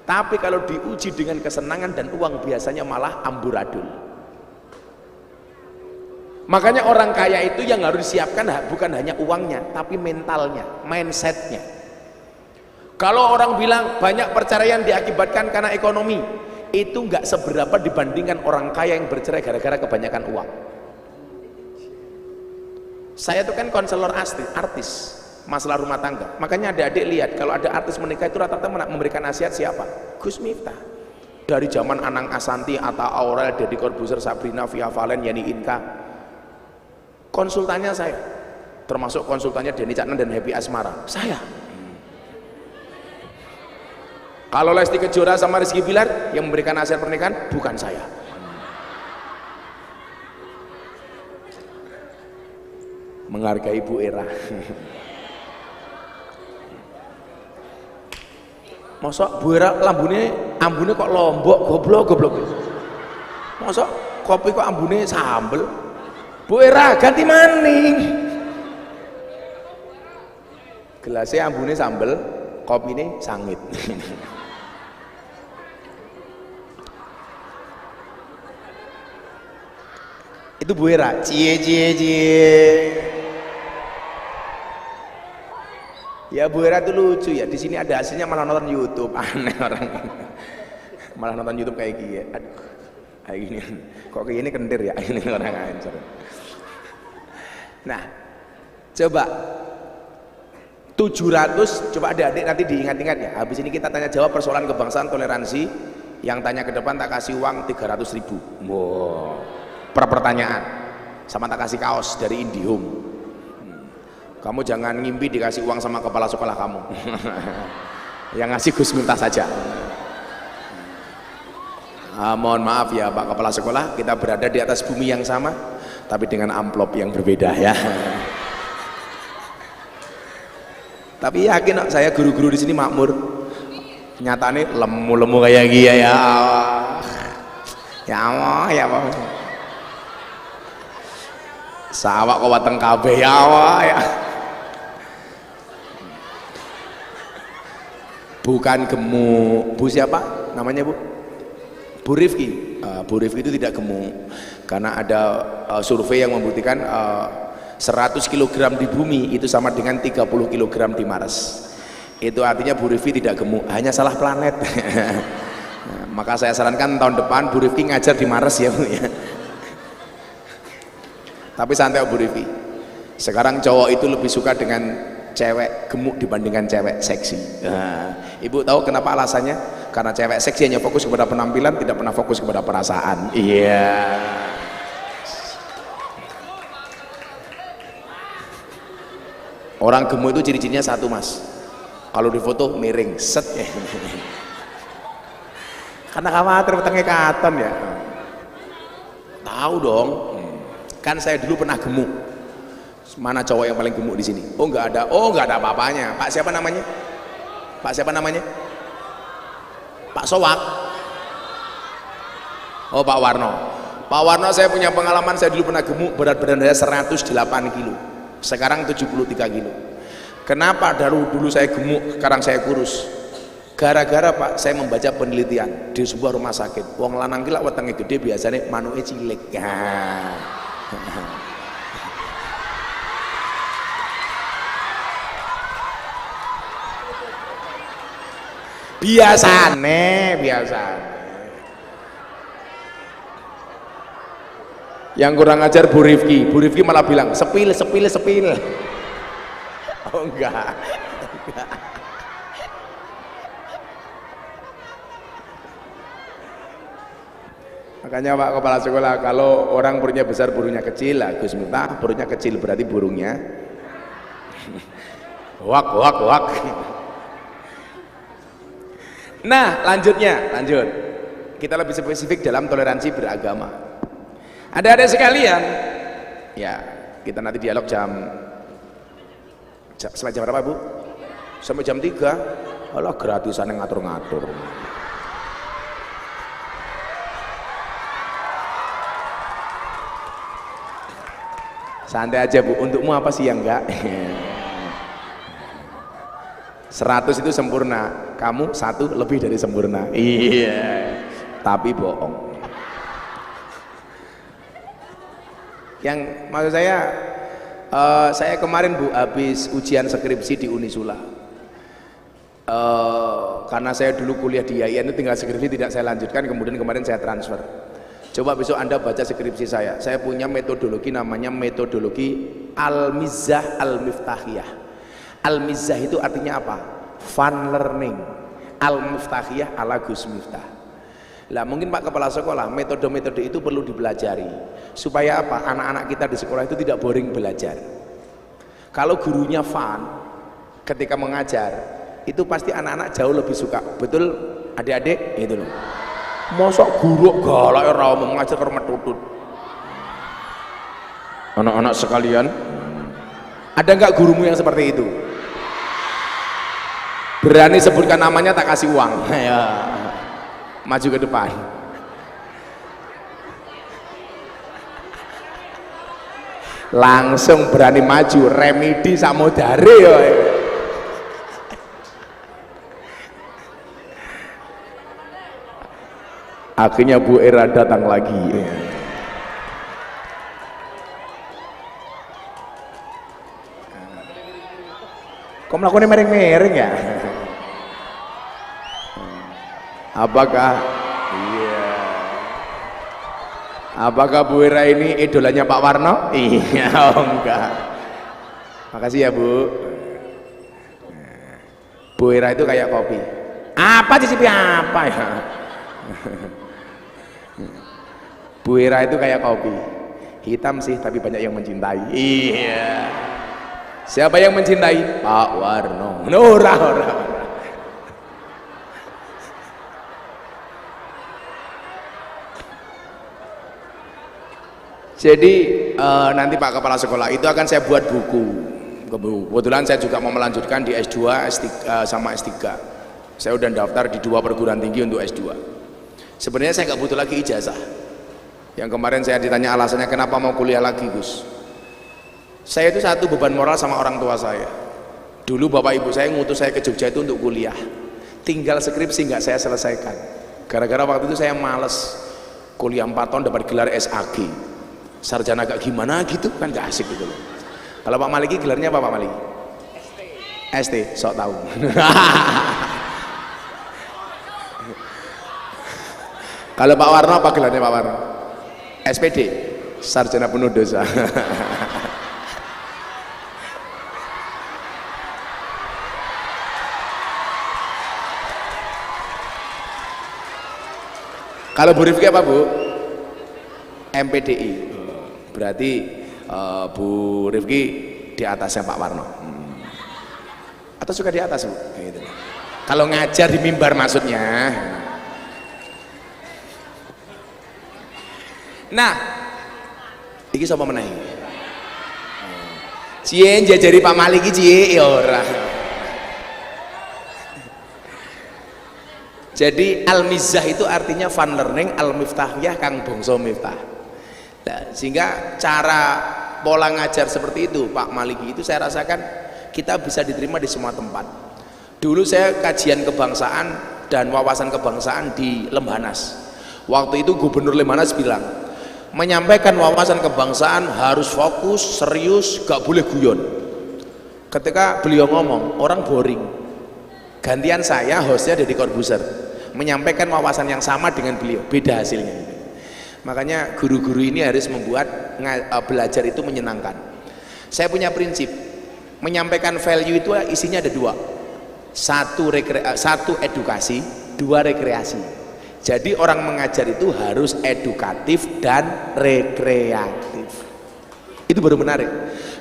tapi kalau diuji dengan kesenangan dan uang biasanya malah amburadul. Makanya orang kaya itu yang harus disiapkan bukan hanya uangnya tapi mentalnya, mindsetnya. Kalau orang bilang banyak perceraian diakibatkan karena ekonomi, itu nggak seberapa dibandingkan orang kaya yang bercerai gara-gara kebanyakan uang. Saya itu kan konselor artis masalah rumah tangga, makanya adik-adik lihat kalau ada artis menikah itu rata-rata memberikan nasihat siapa? Gus Miftah. Dari zaman Anang Asanti, Atta Aurel, Deddy Corbuzier, Sabrina, Via Valen, Yani Inka, konsultannya saya, termasuk konsultannya Denny Caknan dan Happy Asmara, saya. Kalau Lesti Kejora sama Rizky Bilar yang memberikan nasihat pernikahan bukan saya. Menghargai Bu Era. Masa Bu Era ambune kok lombok, goblok. Masa kopi kok ambune sambel? Bu Era ganti maning. Gelasnya ambune sambel, kopi ini sangit. Itu Bu Era, cie. Ya Bu Era itu lucu ya. Di sini ada hasilnya malah nonton YouTube, aneh orang. Malah nonton YouTube kayak gini. Aduh, kayak gini. Kok kayak gini kendir ya? Ini orang ajar. Nah, coba 700, coba adik-adik nanti diingat-ingat ya. Habis ini kita tanya jawab persoalan kebangsaan toleransi. Yang tanya ke depan tak kasih uang 300.000. Wow. Per pertanyaan. Sama tak kasih kaos dari Indihome. Kamu jangan ngimpi dikasih uang sama kepala sekolah kamu. Yang ngasih Gus Miftah saja. Mohon maaf ya Pak Kepala Sekolah, kita berada di atas bumi yang sama, tapi dengan amplop yang berbeda ya. Tapi yakin saya guru-guru di sini makmur. Nyatane lemu-lemu kayak gini ya. Ya Allah. Sawak kok wateng kabeh ya Allah ya. Bukan gemuk. Bu siapa namanya Bu? Bu Rifki. Bu Rifki itu tidak gemuk karena ada survei yang membuktikan 100 kg di bumi itu sama dengan 30 kg di Mars. Itu artinya Bu Rifki tidak gemuk, hanya salah planet. Nah, maka saya sarankan tahun depan Bu Rifki ngajar di Mars ya Bu ya. Tapi santai Bu Rifki, sekarang cowok itu lebih suka dengan cewek gemuk dibandingkan cewek seksi. Nah, Ibu tahu kenapa alasannya? Karena cewek seksi hanya fokus kepada penampilan, tidak pernah fokus kepada perasaan. Iya. Orang gemuk itu ciri-cirinya satu mas, kalau difoto miring, set ya. Karena khawatir petangnya katon ya. Tahu dong, kan saya dulu pernah gemuk. Mana cowok yang paling gemuk di sini? Oh nggak ada apa-apanya. Pak siapa namanya? Pak siapa namanya? Pak Sowak. Oh Pak Warno. Pak Warno, saya punya pengalaman, saya dulu pernah gemuk, berat badan saya 108 kilo. Sekarang 73 kilo. Kenapa dulu saya gemuk, sekarang saya kurus? Gara-gara Pak, saya membaca penelitian di sebuah rumah sakit. Wong lanang ki lak wetenge gede biasanya manuke cilik. Biasane. Yang kurang ajar Bu Rifki malah bilang sepil. Oh enggak. Makanya Pak Kepala Sekolah, kalau orang perutnya besar burungnya kecil, Gus Miftah perutnya kecil berarti burungnya wak. Nah lanjut kita lebih spesifik dalam toleransi beragama. Ada sekalian ya, kita nanti dialog sampai jam berapa Bu? Sampai jam 3. Alah gratisan yang ngatur-ngatur. Santai aja Bu, untukmu apa sih yang enggak? 100 itu sempurna, kamu 1 lebih dari sempurna. Iya, tapi bohong. Yang maksud saya kemarin Bu habis ujian skripsi di Unisula. Karena saya dulu kuliah di IAIN itu tinggal skripsi tidak saya lanjutkan, kemudian kemarin saya transfer. Coba besok Anda baca skripsi saya punya metodologi namanya metodologi Al-Mizzah Al-Miftahiyah. Al-Mizzah itu artinya apa? Fun learning. Al-Miftahiyah ala Gus Miftah. Lah mungkin Pak Kepala Sekolah, metode-metode itu perlu dipelajari supaya apa? Anak-anak kita di sekolah itu tidak boring belajar. Kalau gurunya fun ketika mengajar, itu pasti anak-anak jauh lebih suka. Betul adik-adik? Itu loh. Mosok guru galak ora mau ngajar karo metutut. Anak-anak sekalian, ada enggak gurumu yang seperti itu? Berani sebutkan namanya tak kasih uang. Ya. Maju ke depan. Langsung berani maju, remedi samodare ya. Akhirnya Bu Era datang lagi. Kok melakukannya miring-miring ya? Apakah apakah Bu Era ini idolanya Pak Warno? Iya, oh enggak. Makasih ya Bu. Bu Era itu kayak kopi. Apa cicipi apa ya? Bu Era itu kayak kopi, hitam sih tapi banyak yang mencintai. Iya. Siapa yang mencintai? Pak Warno. Ora. Jadi nanti Pak Kepala Sekolah itu akan saya buat buku. Kebetulan saya juga mau melanjutkan di S2, S3 sama S3. Saya udah daftar di 2 perguruan tinggi untuk S2. Sebenarnya saya nggak butuh lagi ijazah. Yang kemarin saya ditanya alasannya kenapa mau kuliah lagi Gus. Saya itu satu beban moral sama orang tua saya. Dulu bapak ibu saya ngutus saya ke Jogja itu untuk kuliah. Tinggal skripsi nggak saya selesaikan. Gara-gara waktu itu saya males kuliah 4 tahun dapat gelar SAG. Sarjana agak gimana gitu kan gak asik gitu loh. Kalau Pak Maliki gelarnya apa Pak Maliki? ST, sok tahu. Kalau Pak Warno apa gelarnya Pak Warno? SPD, sarjana penuh dosa. Kalau Bu Rifki apa Bu? MPDI. Berarti Bu Rifki di atasnya Pak Warno. Atau suka di atas Bu? Kayak gitu. Kalau ngajar di mimbar maksudnya. Nah, iki sapa meneh? Cie jajari Pak Malik iki cie ya ora. Jadi al-mizah itu artinya fun learning, al-miftahiyah kang bangsa miftah. Nah, sehingga cara pola ngajar seperti itu Pak Maliki itu saya rasakan kita bisa diterima di semua tempat. Dulu saya kajian kebangsaan dan wawasan kebangsaan di Lemhanas. Waktu itu Gubernur Lemhanas bilang, menyampaikan wawasan kebangsaan harus fokus, serius, gak boleh guyon. Ketika beliau ngomong, orang boring. Gantian saya, hostnya Deddy Corbuzier, menyampaikan wawasan yang sama dengan beliau, beda hasilnya. Makanya guru-guru ini harus membuat belajar itu menyenangkan. Saya punya prinsip, menyampaikan value itu isinya ada dua, satu edukasi, dua rekreasi. Jadi orang mengajar itu harus edukatif dan rekreatif. Itu baru menarik.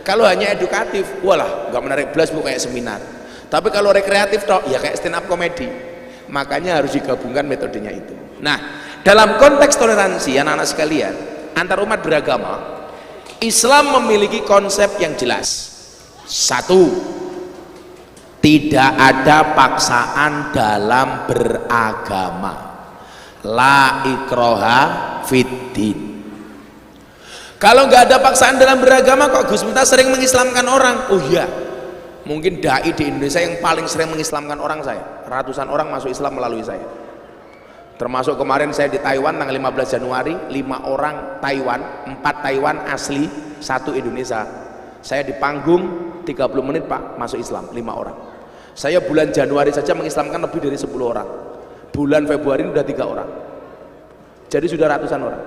Kalau hanya edukatif, walah nggak menarik belas, bu, kayak seminar. Tapi kalau rekreatif toh, ya kayak stand up comedy. Makanya harus digabungkan metodenya itu. Nah, dalam konteks toleransi anak-anak sekalian, antar umat beragama, Islam memiliki konsep yang jelas. Satu, tidak ada paksaan dalam beragama. La ikroha fiddin. Kalau nggak ada paksaan dalam beragama, kok Gus Miftah sering mengislamkan orang? Oh iya, mungkin dai di Indonesia yang paling sering mengislamkan orang saya. Ratusan orang masuk Islam melalui saya. Termasuk kemarin saya di Taiwan tanggal 15 Januari, 5 orang Taiwan, 4 Taiwan asli, 1 Indonesia. Saya di panggung 30 menit Pak masuk Islam, 5 orang. Saya bulan Januari saja mengislamkan lebih dari 10 orang. Bulan Februari sudah 3 orang. Jadi sudah ratusan orang.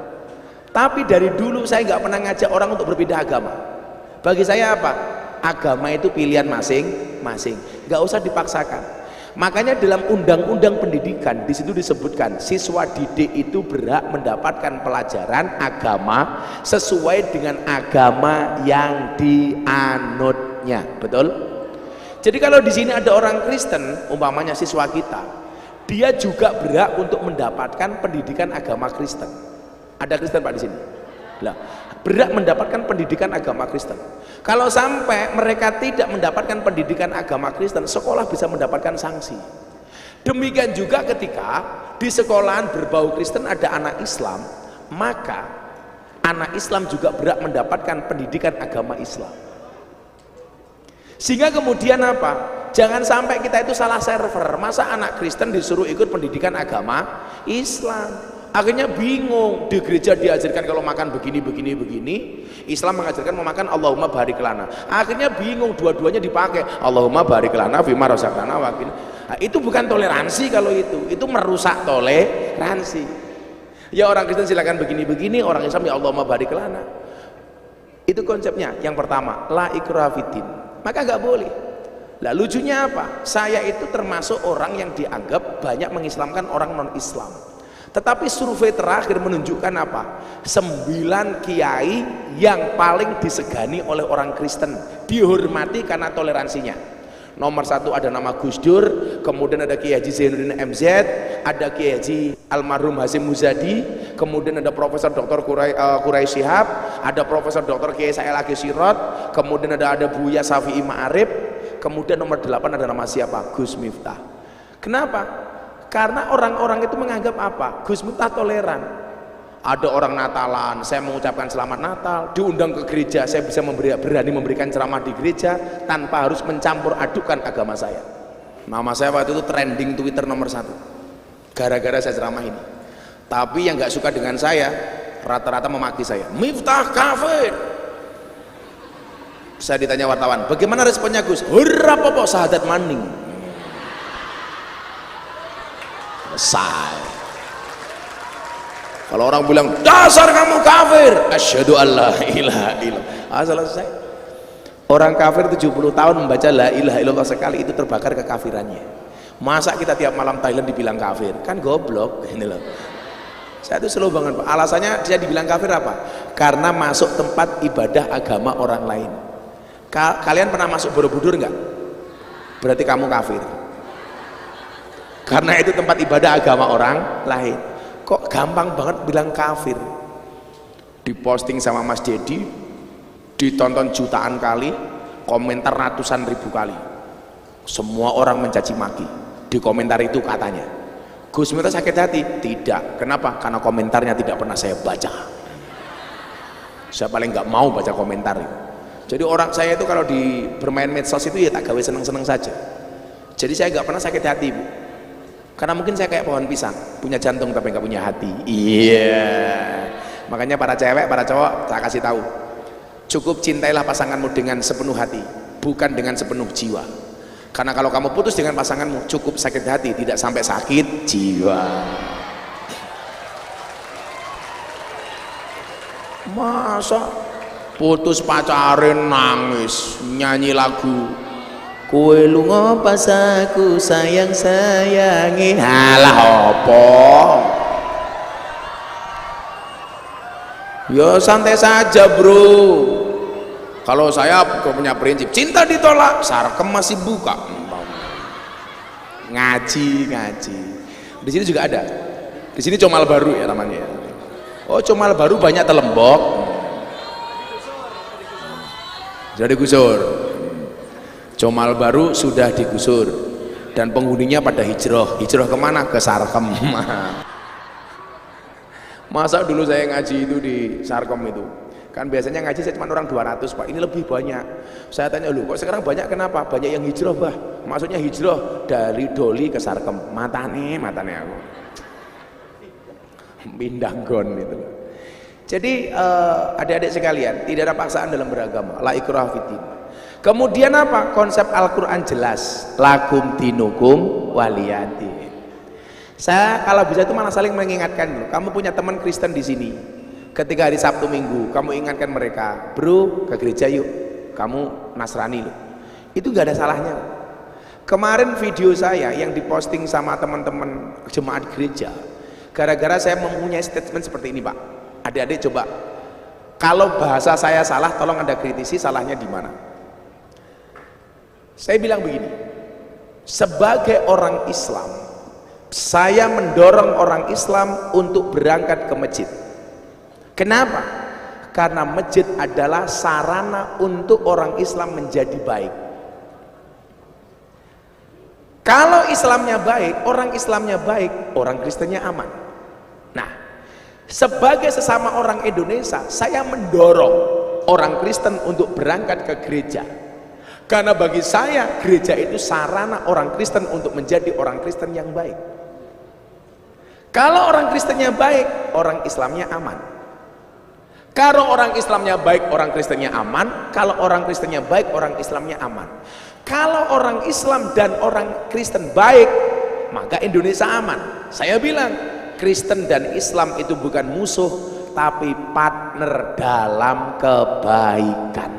Tapi dari dulu saya nggak pernah ngajak orang untuk berpindah agama. Bagi saya apa? Agama itu pilihan masing-masing, nggak usah dipaksakan. Makanya dalam undang-undang pendidikan di situ disebutkan siswa didik itu berhak mendapatkan pelajaran agama sesuai dengan agama yang dianutnya. Betul? Jadi kalau di sini ada orang Kristen, umpamanya siswa kita, dia juga berhak untuk mendapatkan pendidikan agama Kristen. Ada Kristen Pak di sini? Lah, berhak mendapatkan pendidikan agama Kristen. Kalau sampai mereka tidak mendapatkan pendidikan agama Kristen, sekolah bisa mendapatkan sanksi. Demikian juga ketika di sekolahan berbau Kristen ada anak Islam, maka anak Islam juga berhak mendapatkan pendidikan agama Islam. Sehingga kemudian apa? Jangan sampai kita itu salah server. Masa anak Kristen disuruh ikut pendidikan agama Islam? Akhirnya bingung. Di gereja diajarkan kalau makan begini, Islam mengajarkan mau makan Allahumma barik lana. Akhirnya bingung, dua-duanya dipakai. Allahumma barik lana fima razaqtana wa qina. Nah, itu bukan toleransi kalau itu merusak toleransi. Ya orang Kristen silakan begini, orang Islam ya Allahumma barik lana. Itu konsepnya. Yang pertama, la ikraha fiddin. Maka nggak boleh. Lah lucunya apa? Saya itu termasuk orang yang dianggap banyak mengislamkan orang non-Islam. Tetapi survei terakhir menunjukkan apa? 9 kiai yang paling disegani oleh orang Kristen, dihormati karena toleransinya. Nomor 1 ada nama Gus Dur, kemudian ada Kiai Haji Zainuddin MZ, ada Kiai Haji almarhum Hasyim Muzadi, kemudian ada Profesor Dr. Quraisy Shihab, ada Profesor Dr. Kiai Sa'il Agi Sirot, kemudian ada Buya Syafi'i Ma'arif, kemudian nomor 8 ada nama siapa? Gus Miftah. Kenapa? Karena orang-orang itu menganggap apa? Gus Miftah toleran. Ada orang Natalan, saya mengucapkan selamat Natal, diundang ke gereja, saya bisa berani memberikan ceramah di gereja tanpa harus mencampur adukan agama saya. Nama saya waktu itu trending Twitter nomor 1 gara-gara saya ceramah ini. Tapi yang gak suka dengan saya rata-rata memaki saya. Miftah kafir. Saya ditanya wartawan, bagaimana responnya Gus? Hurra popo sahadat maning. Selesai. Kalau orang bilang dasar kamu kafir, asyhadu alla ilaha illallah, selesai. Orang kafir 70 tahun membaca la ilaha illallah sekali itu terbakar kekafirannya. Masa kita tiap malam Thailand dibilang kafir? Kan goblok ini loh. Saya itu slow banget Pak. Alasannya dia dibilang kafir apa? Karena masuk tempat ibadah agama orang lain. Kalian pernah masuk Borobudur nggak? Berarti kamu kafir. Karena itu tempat ibadah agama orang lain. Kok gampang banget bilang kafir? Diposting sama Mas Dedi, ditonton jutaan kali, komentar ratusan ribu kali. Semua orang mencaci maki. Di komentar itu katanya, Gus Miftah sakit hati? Tidak. Kenapa? Karena komentarnya tidak pernah saya baca. Saya paling nggak mau baca komentar. Jadi orang saya itu kalau bermain medsos itu ya tak gawe seneng-seneng saja. Jadi saya nggak pernah sakit hati, Bu. Karena mungkin saya kayak pohon pisang, punya jantung tapi nggak punya hati. Iya. Makanya para cewek, para cowok, saya kasih tahu, cukup cintailah pasanganmu dengan sepenuh hati, bukan dengan sepenuh jiwa. Karena kalau kamu putus dengan pasanganmu, cukup sakit hati, tidak sampai sakit jiwa. Masa putus pacarin nangis, nyanyi lagu Kowe lunga pas aku sayang-sayangi. Halah apa? Ya santai saja, Bro. Kalau saya punya prinsip, cinta ditolak, sarkem masih buka. Ngaji. Di sini juga ada. Di sini Comal Baru ya namanya. Oh, Comal Baru banyak telembok. Jadi digusur. Comal Baru sudah digusur dan penghuninya pada hijrah kemana? Ke Sarkem. Masa dulu saya ngaji itu di Sarkem itu kan biasanya ngaji saya cuma orang 200 Pak, ini lebih banyak. Saya tanya, lu kok sekarang banyak, kenapa? Banyak yang hijrah Bah. Maksudnya hijrah dari Doli ke Sarkem. Matane aku Bindanggon itu. Jadi adik-adik sekalian, tidak ada paksaan dalam beragama, la ikraha fiddin. Kemudian apa? Konsep Al-Quran jelas, lakum dinukum waliyadin. Saya kalau bisa itu malah saling mengingatkan dulu. Kamu punya teman Kristen di sini, ketika hari Sabtu Minggu kamu ingatkan mereka, bro ke gereja yuk, kamu Nasrani loh, itu gak ada salahnya. Kemarin video saya yang diposting sama teman-teman jemaat gereja, gara-gara saya mempunyai statement seperti ini Pak. Adik-adik coba, kalau bahasa saya salah tolong Anda kritisi salahnya di mana. Saya bilang begini, sebagai orang Islam, saya mendorong orang Islam untuk berangkat ke masjid. Kenapa? Karena masjid adalah sarana untuk orang Islam menjadi baik. Kalau Islamnya baik, orang Islamnya baik, orang Kristennya aman. Nah, sebagai sesama orang Indonesia, saya mendorong orang Kristen untuk berangkat ke gereja. Karena bagi saya, gereja itu sarana orang Kristen untuk menjadi orang Kristen yang baik. Kalau orang Kristennya baik, orang Islamnya aman. Kalau orang Islamnya baik, orang Kristennya aman. Kalau orang Kristennya baik, orang Islamnya aman. Kalau orang Islam dan orang Kristen baik, maka Indonesia aman. Saya bilang, Kristen dan Islam itu bukan musuh, tapi partner dalam kebaikan.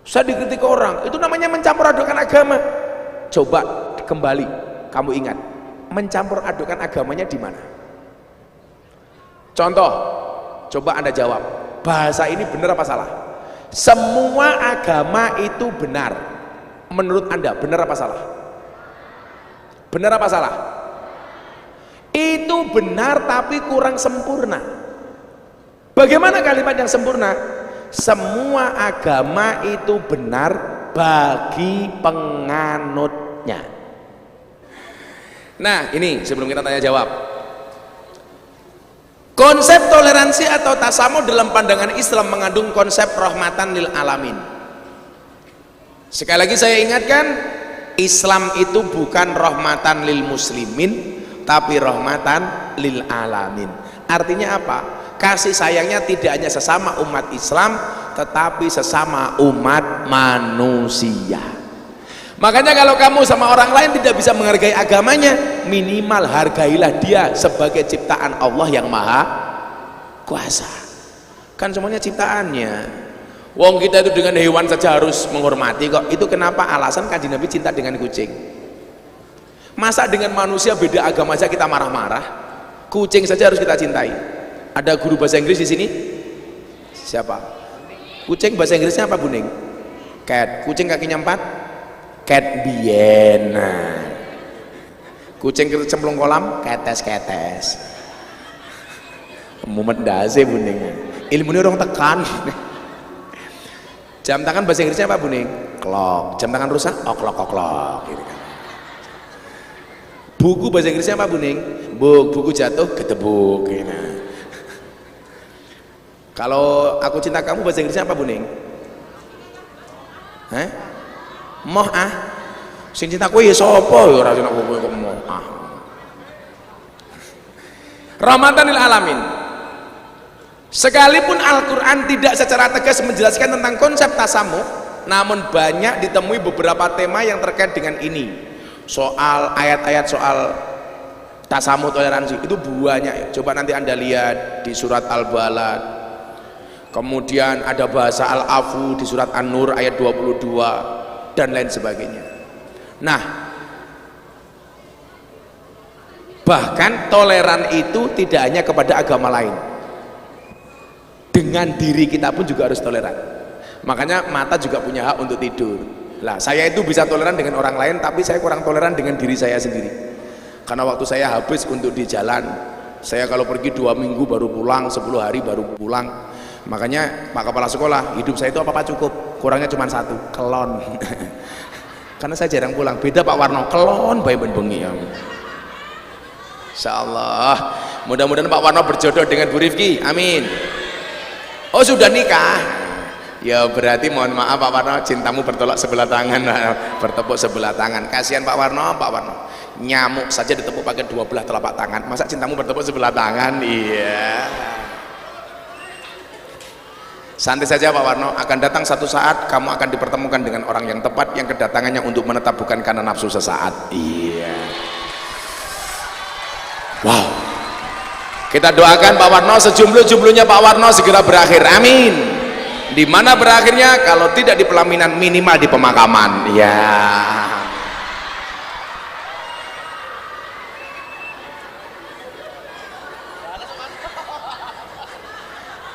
Saya dikritik orang, itu namanya mencampur adukan agama. Coba kembali, kamu ingat, mencampur adukan agamanya di mana? Contoh, coba Anda jawab, bahasa ini benar apa salah? Semua agama itu benar. Menurut Anda, benar apa salah? Benar apa salah? Itu benar tapi kurang sempurna. Bagaimana kalimat yang sempurna? Semua agama itu benar bagi penganutnya. Nah, ini sebelum kita tanya jawab, konsep toleransi atau tasamuh dalam pandangan Islam mengandung konsep rahmatan lil alamin. Sekali lagi saya ingatkan, Islam itu bukan rahmatan lil muslimin, tapi rahmatan lil alamin. Artinya apa? Kasih sayangnya tidak hanya sesama umat Islam, tetapi sesama umat manusia. Makanya kalau kamu sama orang lain tidak bisa menghargai agamanya, minimal hargailah dia sebagai ciptaan Allah yang maha kuasa. Kan semuanya ciptaannya. Wong kita itu dengan hewan saja harus menghormati kok. Itu kenapa alasan Kanjeng Nabi cinta dengan kucing. Masa dengan manusia beda agama saja kita marah-marah? Kucing saja harus kita cintai. Ada guru bahasa Inggris di sini? Siapa? Kucing bahasa Inggrisnya apa, Buning? Cat. Kucing kakinya 4? Cat Biena. Kucing cemplung kolam? Ketes-ketes. Mumet dase, Buning. Ilmunya orang tekan. Jam tangan bahasa Inggrisnya apa, Buning? Clock. Jam tangan rusak? Oklok-oklok gitu kan. Buku bahasa Inggrisnya apa, Buning? Book. Buku jatuh ketebuk gitu. Kalau aku cinta kamu bahasa Inggrisnya apa, Buning? Hah? Moh ah. Sing cinta kowe ya sapa ya ora cinta kowe kok moh ah. Rahmatan lil alamin. Sekalipun Al-Qur'an tidak secara tegas menjelaskan tentang konsep tasamuh, namun banyak ditemui beberapa tema yang terkait dengan ini. Soal ayat-ayat soal tasamuh, toleransi itu banyak. Coba nanti Anda lihat di surat Al-Balad. Kemudian ada bahasa Al-Afu di surat An-Nur ayat 22 dan lain sebagainya. Nah, bahkan toleran itu tidak hanya kepada agama lain, dengan diri kita pun juga harus toleran. Makanya mata juga punya hak untuk tidur. Lah, saya itu bisa toleran dengan orang lain, tapi saya kurang toleran dengan diri saya sendiri. Karena waktu saya habis untuk di jalan, saya kalau pergi 2 minggu baru pulang, 10 hari baru pulang. Makanya Pak Kepala Sekolah, hidup saya itu apa-apa cukup, kurangnya cuma 1, kelon. Karena saya jarang pulang. Beda Pak Warno, kelon bae ben bengi ya. Insyaallah, mudah-mudahan Pak Warno berjodoh dengan Bu Rifki, amin. Oh sudah nikah? Ya berarti mohon maaf Pak Warno, cintamu bertolak sebelah tangan, bertepuk sebelah tangan. Kasihan Pak Warno, Pak Warno. Nyamuk saja ditepuk pakai 2 belah telapak tangan. Masa cintamu bertepuk sebelah tangan? Iya. Santai saja Pak Warno, akan datang satu saat kamu akan dipertemukan dengan orang yang tepat, yang kedatangannya untuk menetap bukan karena nafsu sesaat. Iya. Wow. Kita doakan Pak Warno sejumlah-jumlahnya Pak Warno segera berakhir. Amin. Di mana berakhirnya? Kalau tidak di pelaminan, minimal di pemakaman. Ya.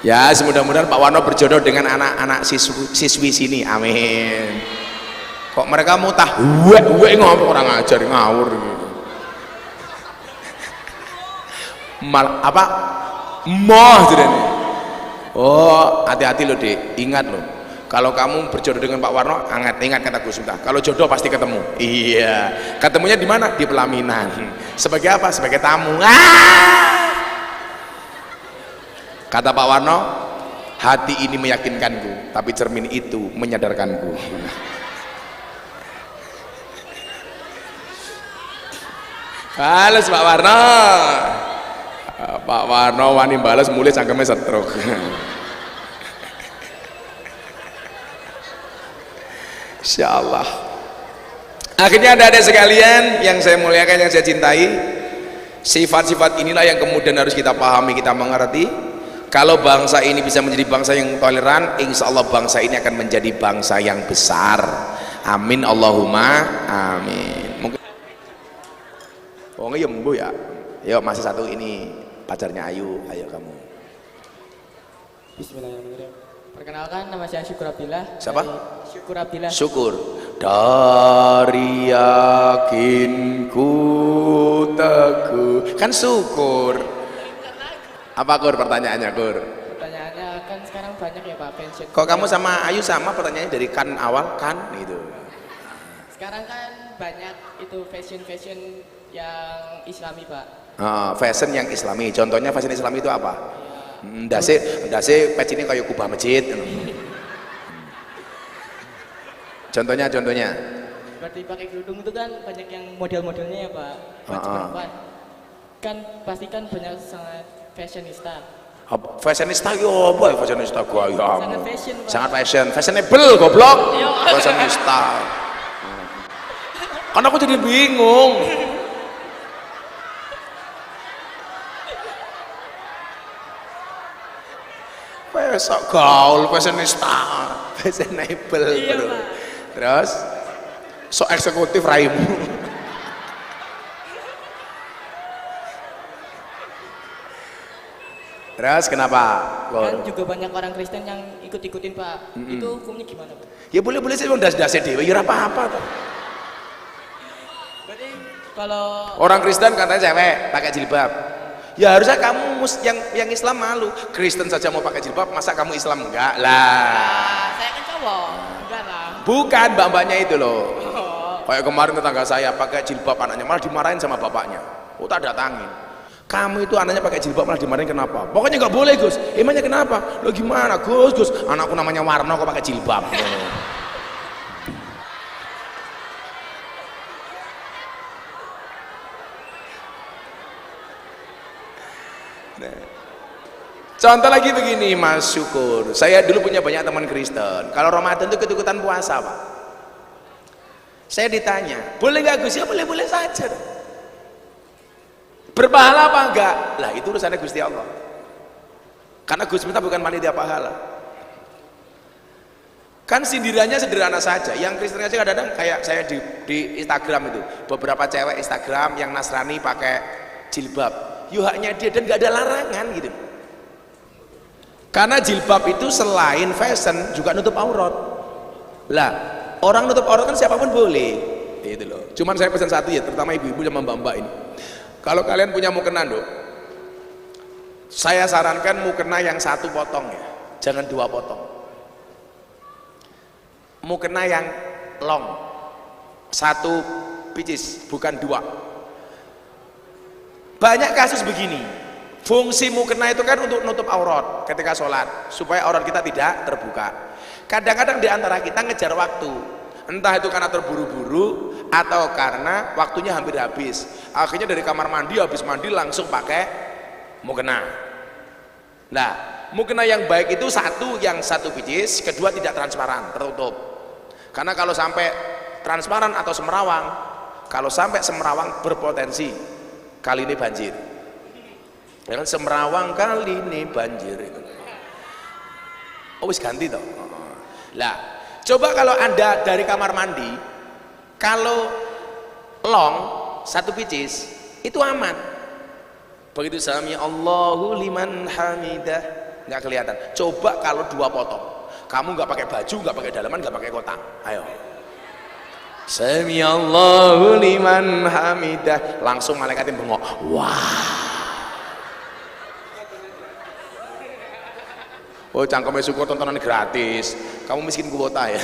Ya, mudah-mudahan Pak Warno berjodoh dengan anak-anak siswi sini. Amin. Kok mereka mutah? Wek ngomong orang ngajar ngawur gitu. Apa? Moh jadi. Oh, hati-hati loh, Dek. Ingat loh. Kalau kamu berjodoh dengan Pak Warno, ingat kata Gus Miftah. Kalau jodoh pasti ketemu. Iya. Ketemunya di mana? Di pelaminan. Sebagai apa? Sebagai tamu. Kata Pak Warno, hati ini meyakinkanku, tapi cermin itu menyadarkanku. Balas Pak Warno. Pak Warno wani balas mulai cangkeme setruk. Insyaallah. Akhirnya ada sekalian yang saya muliakan, yang saya cintai, sifat-sifat inilah yang kemudian harus kita pahami, kita mengerti. Kalau bangsa ini bisa menjadi bangsa yang toleran, insya Allah bangsa ini akan menjadi bangsa yang besar. Amin Allahumma amin. Mungkin oh ya mbu ya. Yuk masih satu ini pacarnya Ayu, ayo kamu. Bismillahirrahmanirrahim. Perkenalkan, nama saya Syukur Abdillah. Siapa? Syukur Abdillah. Syukur. Dari yakinku teguh. Kan syukur. Apa Kur pertanyaannya, Kur? Pertanyaannya kan sekarang banyak ya Pak pensiun. Kok kamu sama Ayu sama pertanyaannya dari kan awal kan gitu. Sekarang kan banyak itu fashion yang Islami Pak. Fashion yang Islami. Contohnya fashion Islami itu apa? Dasi patch ini kayak kubah masjid. Contohnya. Seperti pakai kerudung itu kan banyak yang model-modelnya ya Pak. Baju perempuan. Kan pasti kan banyak sangat fashionista. Fashionista yo apa ya fashionista gua ya. Sangat fashion Pak. Sangat fashion, fashionable goblok. Fashionista. Kan aku jadi bingung. Besok gaul fashionista, fashionable bro. Terus so eksekutif raimu. Terus kenapa? Kan juga banyak orang Kristen yang ikut-ikutin Pak. Itu hukumnya gimana Pak? Ya boleh-boleh sih das-das dewe ya ora apa-apa toh. Berarti kalau Orang Kristen katanya cewek pakai jilbab. Ya harusnya kamu yang Islam malu. Kristen saja mau pakai jilbab, masa kamu Islam enggak lah? saya kan cowok, enggak lah. Bukan mbak-mbaknya itu loh. Oh. Kayak kemarin tetangga saya pakai jilbab anaknya malah dimarahin sama bapaknya. Oh tak datangin. Kamu itu anaknya pakai jilbab malah dimarahin kenapa? Pokoknya nggak boleh Gus. Emangnya kenapa? Lo gimana Gus? Anakku namanya Warno kok pakai jilbab. Contoh lagi begini Mas Syukur, saya dulu punya banyak teman Kristen. Kalau Ramadan itu ikut-ikutan puasa Pak. Saya ditanya, boleh nggak Gus? Ya boleh-boleh saja. Berpahala apa enggak? Lah itu urusannya Gusti Allah. Karena Gus Miftah bukan panitia pahala. Kan sindirannya sederhana saja. Yang Kristen aja kadang-kadang kayak saya di Instagram itu, beberapa cewek Instagram yang Nasrani pakai jilbab. Yo haknya dia dan nggak ada larangan gitu. Karena jilbab itu selain fashion juga nutup aurat. Lah, orang nutup aurat kan siapapun boleh. Itu loh. Cuman saya pesan satu ya, terutama ibu-ibu sama mbak-mbak ini. Kalau kalian punya mukena, Dok, saya sarankan mukena yang satu potong ya, jangan dua potong. Mukena yang long, satu picis, bukan dua. Banyak kasus begini. Fungsi mukena itu kan untuk nutup aurat ketika sholat, supaya aurat kita tidak terbuka. Kadang-kadang di antara kita ngejar waktu, entah itu karena terburu-buru atau karena waktunya hampir habis. Akhirnya dari kamar mandi, habis mandi langsung pakai mukena. Nah, mukena yang baik itu yang satu picis, kedua tidak transparan, tertutup. Karena kalau sampai transparan atau semerawang, kalau sampai semerawang berpotensi kali ini banjir. Ya kan semerawang kali ini banjir itu. Oh wis ganti toh. Lah, coba kalau Anda dari kamar mandi, kalau long satu picis itu aman. Begitu sami Allahu liman hamidah nggak kelihatan. Coba kalau dua potong, kamu nggak pakai baju, nggak pakai dalaman, nggak pakai kotak. Ayo. Sami Allahu liman hamidah, langsung malaikatin bengok. Wah. Oh cangkemnya Syukur tontonan gratis, kamu miskin kuota ya.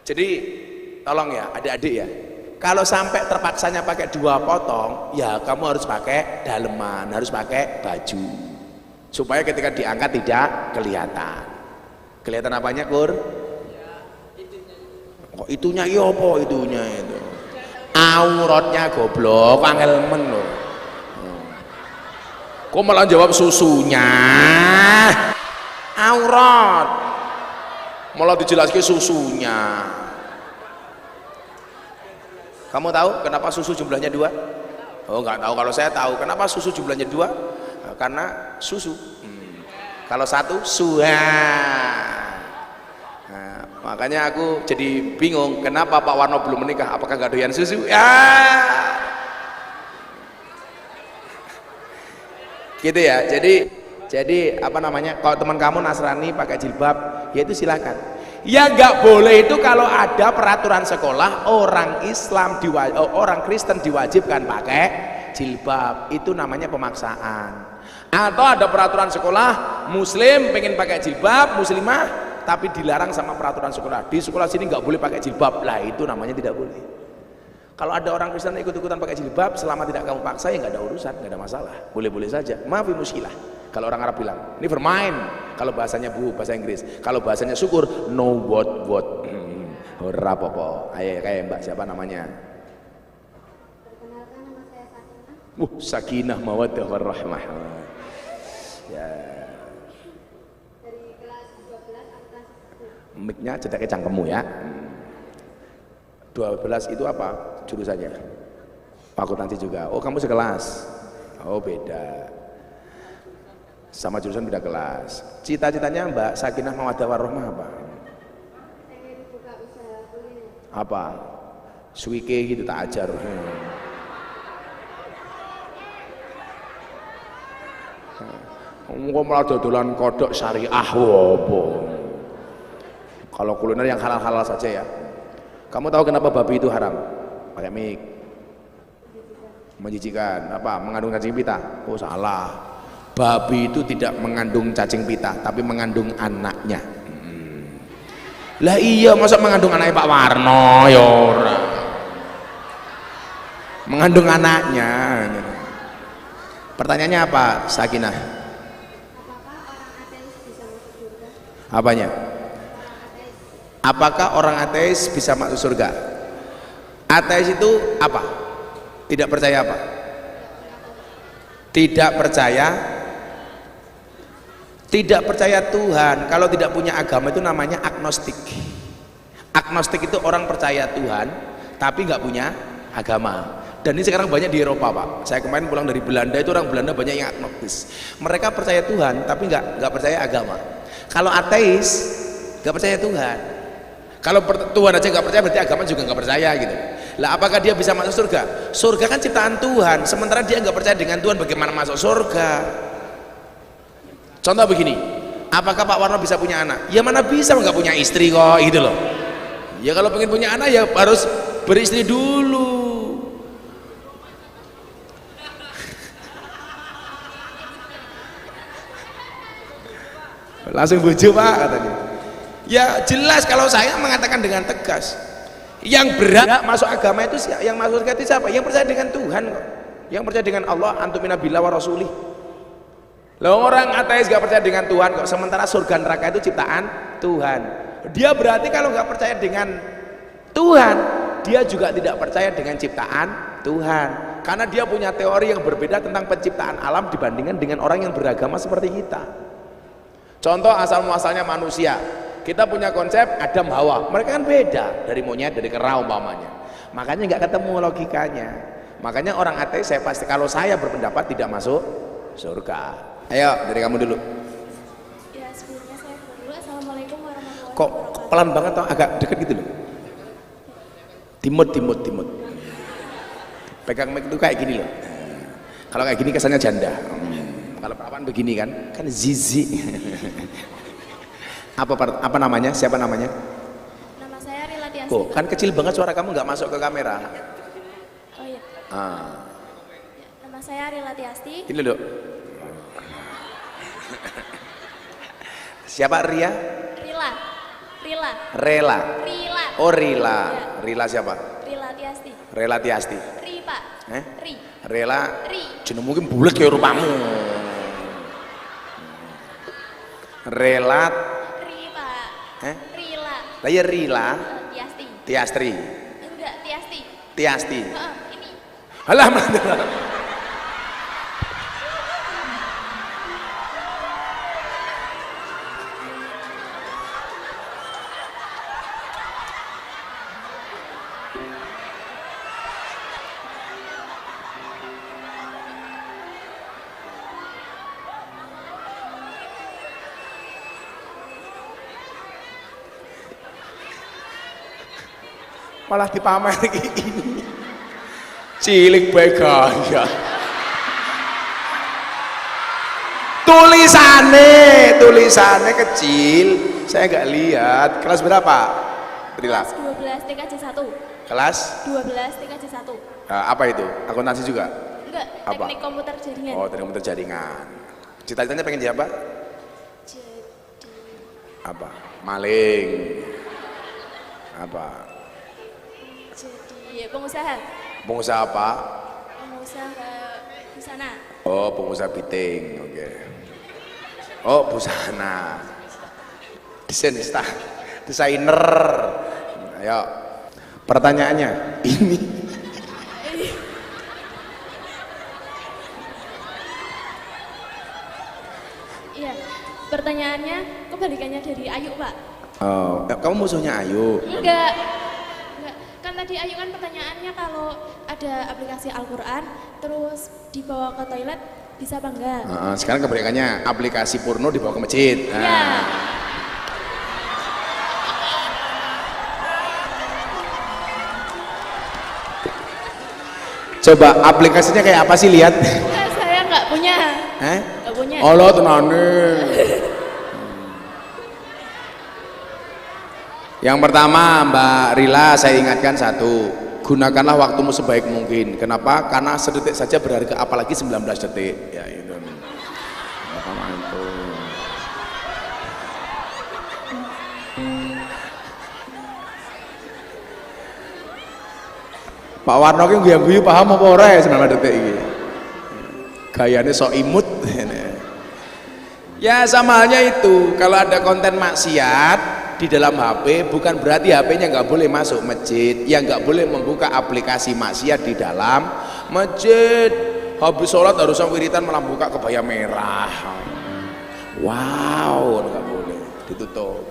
Jadi tolong ya adik-adik ya, kalau sampai terpaksanya pakai dua potong, ya kamu harus pakai daleman, harus pakai baju, supaya ketika diangkat tidak kelihatan. Kelihatan apanya Kur? Kok itunya iya apa itunya itu? Auratnya goblok, angel men loh. Kok malah jawab susunya? Aurat malah dijelaskan susunya. Kamu tahu kenapa susu jumlahnya 2? Oh nggak tahu. Kalau saya tahu kenapa susu jumlahnya 2, karena susu. Kalau satu suha. Nah, makanya aku jadi bingung kenapa Pak Warno belum menikah, apakah nggak doyan susu ya. Gitu ya. Jadi apa namanya, kalau teman kamu Nasrani pakai jilbab, ya itu silakan. Ya nggak boleh itu kalau ada peraturan sekolah orang orang Kristen diwajibkan pakai jilbab, itu namanya pemaksaan. Atau ada peraturan sekolah Muslim pengen pakai jilbab, Muslimah tapi dilarang sama peraturan sekolah. Di sekolah sini nggak boleh pakai jilbab, lah itu namanya tidak boleh. Kalau ada orang Kristen ikut-ikutan pakai jilbab, selama tidak kamu paksa ya nggak ada urusan, nggak ada masalah, boleh-boleh saja. Maafi muskilah. Kalau orang Arab bilang, ini bermain. Kalau bahasanya bahasa Inggris. Kalau bahasanya Syukur, no what. Ora apa-apa. Ayo kayak Mbak siapa namanya? Perkenalkan nama saya Sakinah. Sakinah mawaddah warahmah. Ya. Dari kelas 12 akuntansi 1. Mic-nya cetaknya cangkemmu ya. 12 itu apa jurusannya? Akuntansi juga. Oh kamu sekelas. Oh beda. Sama jurusan beda kelas. Cita-citanya Mbak Sakinah mawaddah warahmah apa? Pengen buka usaha kuliner. Apa? Suike gitu tak ajar. Engko malah dodolan kodok syariah opo. Kalau kuliner yang halal-halal saja ya. Kamu tahu kenapa babi itu haram? Pakai mik. Menjijikan. Apa? Mengandung cacing pita? Oh salah. Babi itu tidak mengandung cacing pita, tapi mengandung anaknya. Lah iya, masa mengandung anaknya Pak Warno ya ora. Mengandung anaknya. Pertanyaannya apa, Sakinah? Apanya? Apakah orang ateis bisa masuk surga? Ateis itu apa? Tidak percaya apa? Tidak percaya Tuhan. Kalau tidak punya agama itu namanya agnostik. Agnostik itu orang percaya Tuhan tapi nggak punya agama. Dan ini sekarang banyak di Eropa, Pak. Saya kemarin pulang dari Belanda, itu orang Belanda banyak yang agnostis. Mereka percaya Tuhan tapi nggak percaya agama. Kalau ateis nggak percaya Tuhan. Kalau Tuhan aja nggak percaya, berarti agama juga nggak percaya gitu. Lah apakah dia bisa masuk surga? Surga kan ciptaan Tuhan. Sementara dia nggak percaya dengan Tuhan, bagaimana masuk surga? Contoh begini, apakah Pak Warno bisa punya anak? Ya mana bisa, nggak punya istri kok, gitu loh. Ya kalau pengen punya anak ya harus beristri dulu. Langsung bujuk Pak katanya. Ya jelas kalau saya mengatakan dengan tegas, yang berhak masuk agama itu yang masuk surga itu siapa? Yang percaya dengan Tuhan kok. Yang percaya dengan Allah, antumina billah wa rasulih. Lah orang ateis gak percaya dengan Tuhan kok, sementara surga neraka itu ciptaan Tuhan. Dia berarti kalau gak percaya dengan Tuhan, dia juga tidak percaya dengan ciptaan Tuhan. Karena dia punya teori yang berbeda tentang penciptaan alam dibandingkan dengan orang yang beragama seperti kita. Contoh asal muasalnya manusia, kita punya konsep Adam Hawa, mereka kan beda dari monyet, dari kera umpamanya. Makanya nggak ketemu logikanya. Makanya orang ateis saya pasti, kalau saya berpendapat tidak masuk surga. Ayo dari kamu dulu. Ya sebelumnya saya dulu. Assalamualaikum warahmatullahi Kok wabarakatuh. pelan banget atau agak dekat gitu loh? Timut. Pegang mic itu kayak gini loh. Kalau kayak gini kesannya janda. Kalau perawan begini kan zizi. Apa namanya? Siapa namanya? Nama saya Rila Tiasi. Kok kan kecil banget suara kamu, nggak masuk ke kamera. Oh iya. Ah, Ya, nama saya Rila Tiasti. ini loh. Siapa Ria? Rila. Rela. Rila. Oh Rila. Ya. Rila siapa? Rila Tiasti. Rela Tiasti. Ri Pak. Ri. Rela. Ri. Jeneng mungkin bulat kayak rupamu. Relat. Ri Pak. Rila. Lah ya Rila. Tiasti. Tiastri. Enggak, Tiasti. Tiasti. Ini. Alah. Malah dipamer ini. Cilik bae gaya. Tulisannya kecil. Saya nggak lihat. Kelas berapa? Rila. Kelas 12 TKJ 1. Kelas 12 TKJ 1. apa itu? Akuntansi juga? Enggak, Apa? teknik komputer jaringan. Oh, teknik komputer jaringan. Cita-citanya pengen jadi apa? Jadi Apa? Maling. Apa? jadi pengusaha. Pengusaha apa? Pengusaha di sana. Oh, pengusaha biting. Oke. Oh, busana. Desainer. Ayo. Pertanyaannya ini. Iya. Pertanyaannya kebalikannya dari Ayu, Pak. Oh, kamu musuhnya Ayu. Enggak. Kan tadi Ayu kan pertanyaannya kalau ada aplikasi Al-Qur'an terus dibawa ke toilet bisa apa enggak? Sekarang kebalikannya, aplikasi porno dibawa ke masjid. Iya. Coba aplikasinya kayak apa sih, lihat. Enggak, saya nggak punya. Eh? Nggak punya. Allah tenane. Yang pertama Mbak Rila, saya ingatkan satu, gunakanlah waktumu sebaik mungkin. Kenapa? Karena sedetik saja berharga, apalagi 19 detik. Ya itu. Pak Warno ki guyu-guyu paham apa ora ya 19 detik iki. Gayane sok imut. Ya sama halnya itu, kalau ada konten maksiat di dalam HP bukan berarti HP-nya nggak boleh masuk masjid, ya nggak boleh membuka aplikasi maksiat di dalam masjid. Habis sholat harus wiritan malah buka kebaya merah. Wow, nggak boleh, ditutup.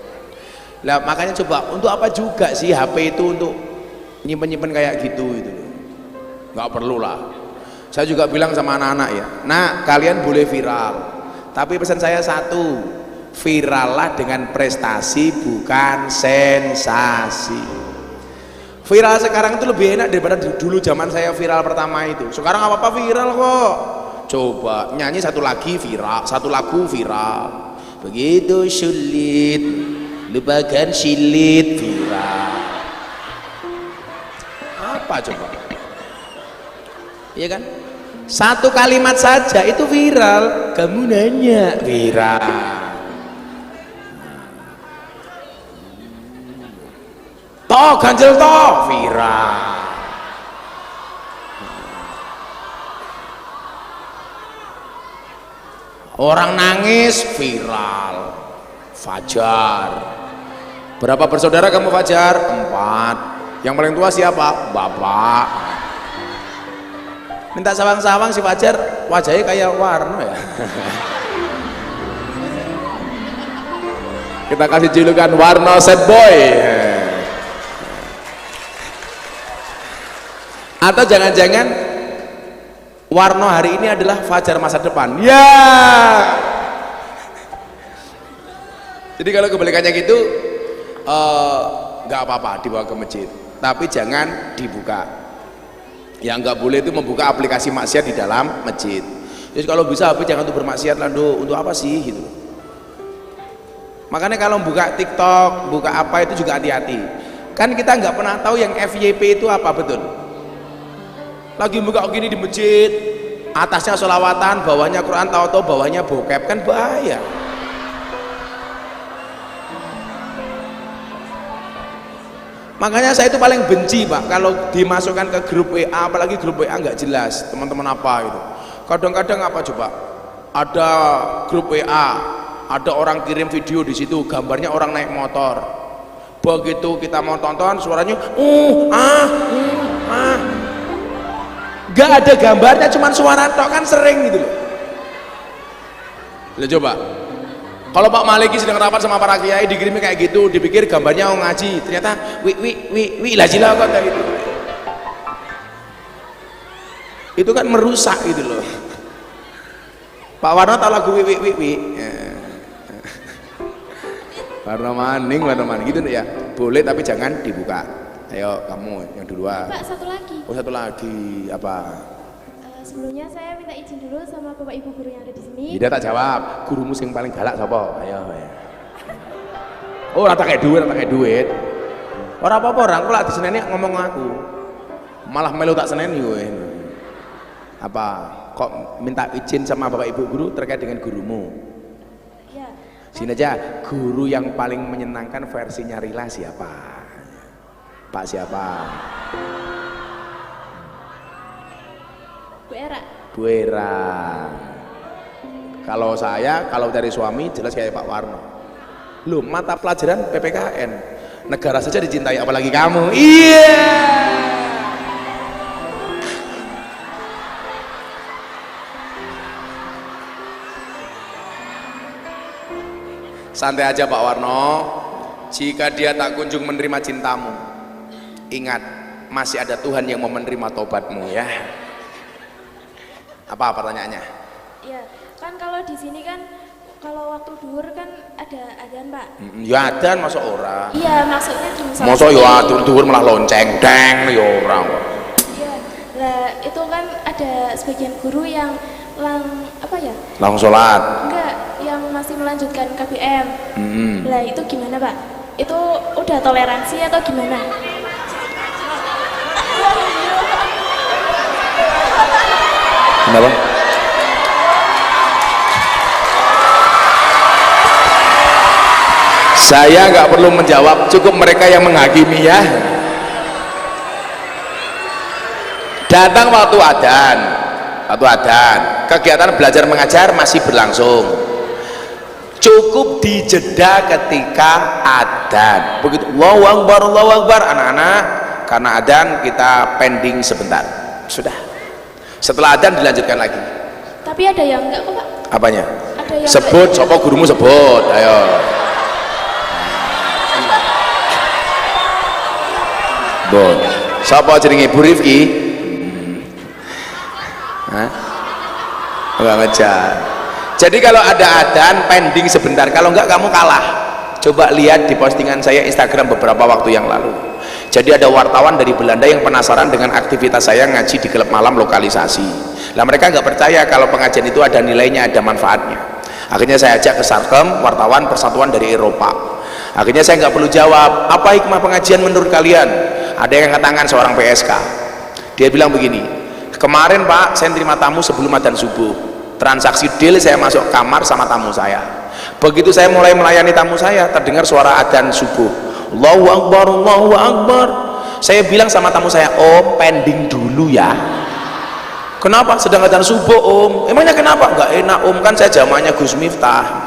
Lah makanya coba untuk apa juga sih HP itu untuk nyimpen-nyimpen kayak gitu itu? Nggak perlu lah. Saya juga bilang sama anak-anak ya, nah kalian boleh viral, tapi pesan saya satu, virallah dengan prestasi bukan sensasi. Viral sekarang itu lebih enak daripada dulu zaman saya viral pertama itu. Sekarang apa-apa viral kok. Coba nyanyi satu lagi viral, satu lagu viral. Begitu sulit, lupakan silit, viral. Apa coba? Iya kan? Satu kalimat saja itu viral. Kamu nanya viral. Toh ganjel toh viral. Orang nangis viral. Fajar. Berapa bersaudara kamu Fajar? 4. Yang paling tua siapa? Bapak. Minta sawang-sawang si Fajar wajahnya kayak Warno ya. Kita kasih julukan Warno Sad Boy. Atau jangan-jangan Warno hari ini adalah Fajar masa depan. Ya. Jadi kalau kebalikannya gitu nggak apa-apa dibawa ke masjid, tapi jangan dibuka. Yang nggak boleh itu membuka aplikasi maksiat di dalam masjid. Jadi kalau bisa HP jangan untuk bermaksiat lah, untuk apa sih gitu. Makanya kalau buka TikTok, buka apa itu juga hati-hati. Kan kita nggak pernah tahu yang FYP itu apa betul. Lagi buka gini di masjid, atasnya sholawatan, bawahnya Quran, tahu-tahu bawahnya bokep, kan bahaya. Makanya saya itu paling benci Pak kalau dimasukkan ke grup WA, apalagi grup WA nggak jelas teman-teman apa itu. Kadang-kadang apa coba, ada grup WA, ada orang kirim video di situ, gambarnya orang naik motor. Begitu kita mau tonton suaranya nggak ada gambarnya, cuman suara tok, kan sering gitu loh. Lihat coba, kalau Pak Maliki sedang rapat sama para kiai dikirimnya kayak gitu, dipikir gambarnya mau ngaji, ternyata wi lajila kok kayak gitu. Itu kan merusak gitu loh. Pak Warno tahu lagu wi. Warno maning gitu ya. Boleh tapi jangan dibuka. Ayo kamu yang duluan. Pak, satu lagi. Oh satu lagi apa? Sebelumnya saya minta izin dulu sama Bapak Ibu guru yang ada di sini. Tidak tak jawab. Gurumu yang paling galak siapa? Ayo. Oh rata kayak duit. Orang apa orang? Kalau di seneni ngomong aku. Malah melu tak seneni gue. Apa? Kok minta izin sama Bapak Ibu guru terkait dengan gurumu? Ya. Sini aja. Guru yang paling menyenangkan versinya Rila siapa? Pak siapa? Bu Era. Bu Era. Kalau saya, kalau dari suami jelas kayak Pak Warno. Loh, mata pelajaran PPKN, negara saja dicintai apalagi kamu. Iya. Santai aja Pak Warno. Jika dia tak kunjung menerima cintamu, ingat masih ada Tuhan yang mau menerima tobatmu ya. Apa pertanyaannya? Iya, kan kalau di sini kan kalau waktu duhur kan ada adzan Pak. Ya adzan masuk ora. Iya, maksudnya di musola. Masa ya duhur malah lonceng deng ya ora. Iya. Lah itu kan ada sebagian guru yang apa ya? Langsung sholat. Enggak, yang masih melanjutkan KBM. Lah itu gimana Pak? Itu udah toleransi atau gimana? Kenapa? Saya nggak perlu menjawab, cukup mereka yang menghakimi ya. Datang waktu adzan, kegiatan belajar mengajar masih berlangsung. Cukup dijeda ketika adzan. Begitu Allahu Akbar, anak-anak, karena adzan kita pending sebentar. Sudah. Setelah adzan dilanjutkan lagi. Tapi ada yang enggak kok Pak? Apanya? Ada yang Sebut, sapa gurumu sebut, ayo. Bon. Sapa jenenge Bu Rifki? Hah? Enggak ngejar. Jadi kalau ada adzan pending sebentar, kalau enggak kamu kalah. Coba lihat di postingan saya Instagram beberapa waktu yang lalu. Jadi ada wartawan dari Belanda yang penasaran dengan aktivitas saya ngaji di klub malam lokalisasi. Lah mereka nggak percaya kalau pengajian itu ada nilainya, ada manfaatnya. Akhirnya saya ajak ke Sarkem, wartawan persatuan dari Eropa. Akhirnya saya nggak perlu jawab, apa hikmah pengajian menurut kalian? Ada yang angkat tangan, seorang PSK. Dia bilang begini, kemarin Pak saya terima tamu sebelum adzan subuh. Transaksi deal saya masuk kamar sama tamu saya. Begitu saya mulai melayani tamu saya, terdengar suara adzan subuh. Allahu Akbar, Allahu Akbar. Saya bilang sama tamu saya, Om pending dulu ya. Kenapa? Sedang adzan subuh Om. Emangnya kenapa? Enggak enak Om, kan saya jamaahnya Gus Miftah.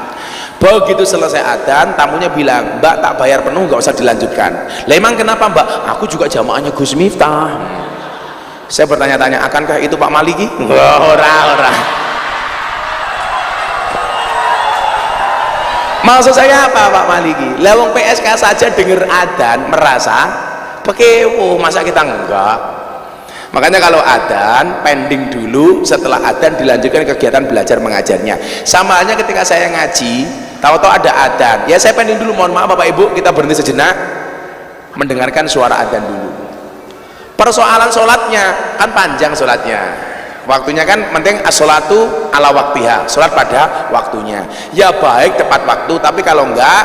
Begitu selesai adzan, tamunya bilang, Mbak tak bayar penuh, nggak usah dilanjutkan. Lah emang kenapa Mbak? Aku juga jamaahnya Gus Miftah. Saya bertanya-tanya, akankah itu Pak Maliki? Ora. Maksud saya apa Pak Maliki? Lawang PSK saja dengar adzan merasa pekewo, masa kita enggak? Makanya kalau adzan pending dulu, setelah adzan dilanjutkan kegiatan belajar mengajarnya. Sama halnya ketika saya ngaji, tahu-tahu ada adzan, ya saya pending dulu, mohon maaf Bapak Ibu, kita berhenti sejenak mendengarkan suara adzan dulu. Persoalan sholatnya kan panjang sholatnya. Waktunya kan penting as-sholatu ala waktiha, sholat pada waktunya. Ya baik tepat waktu, tapi kalau enggak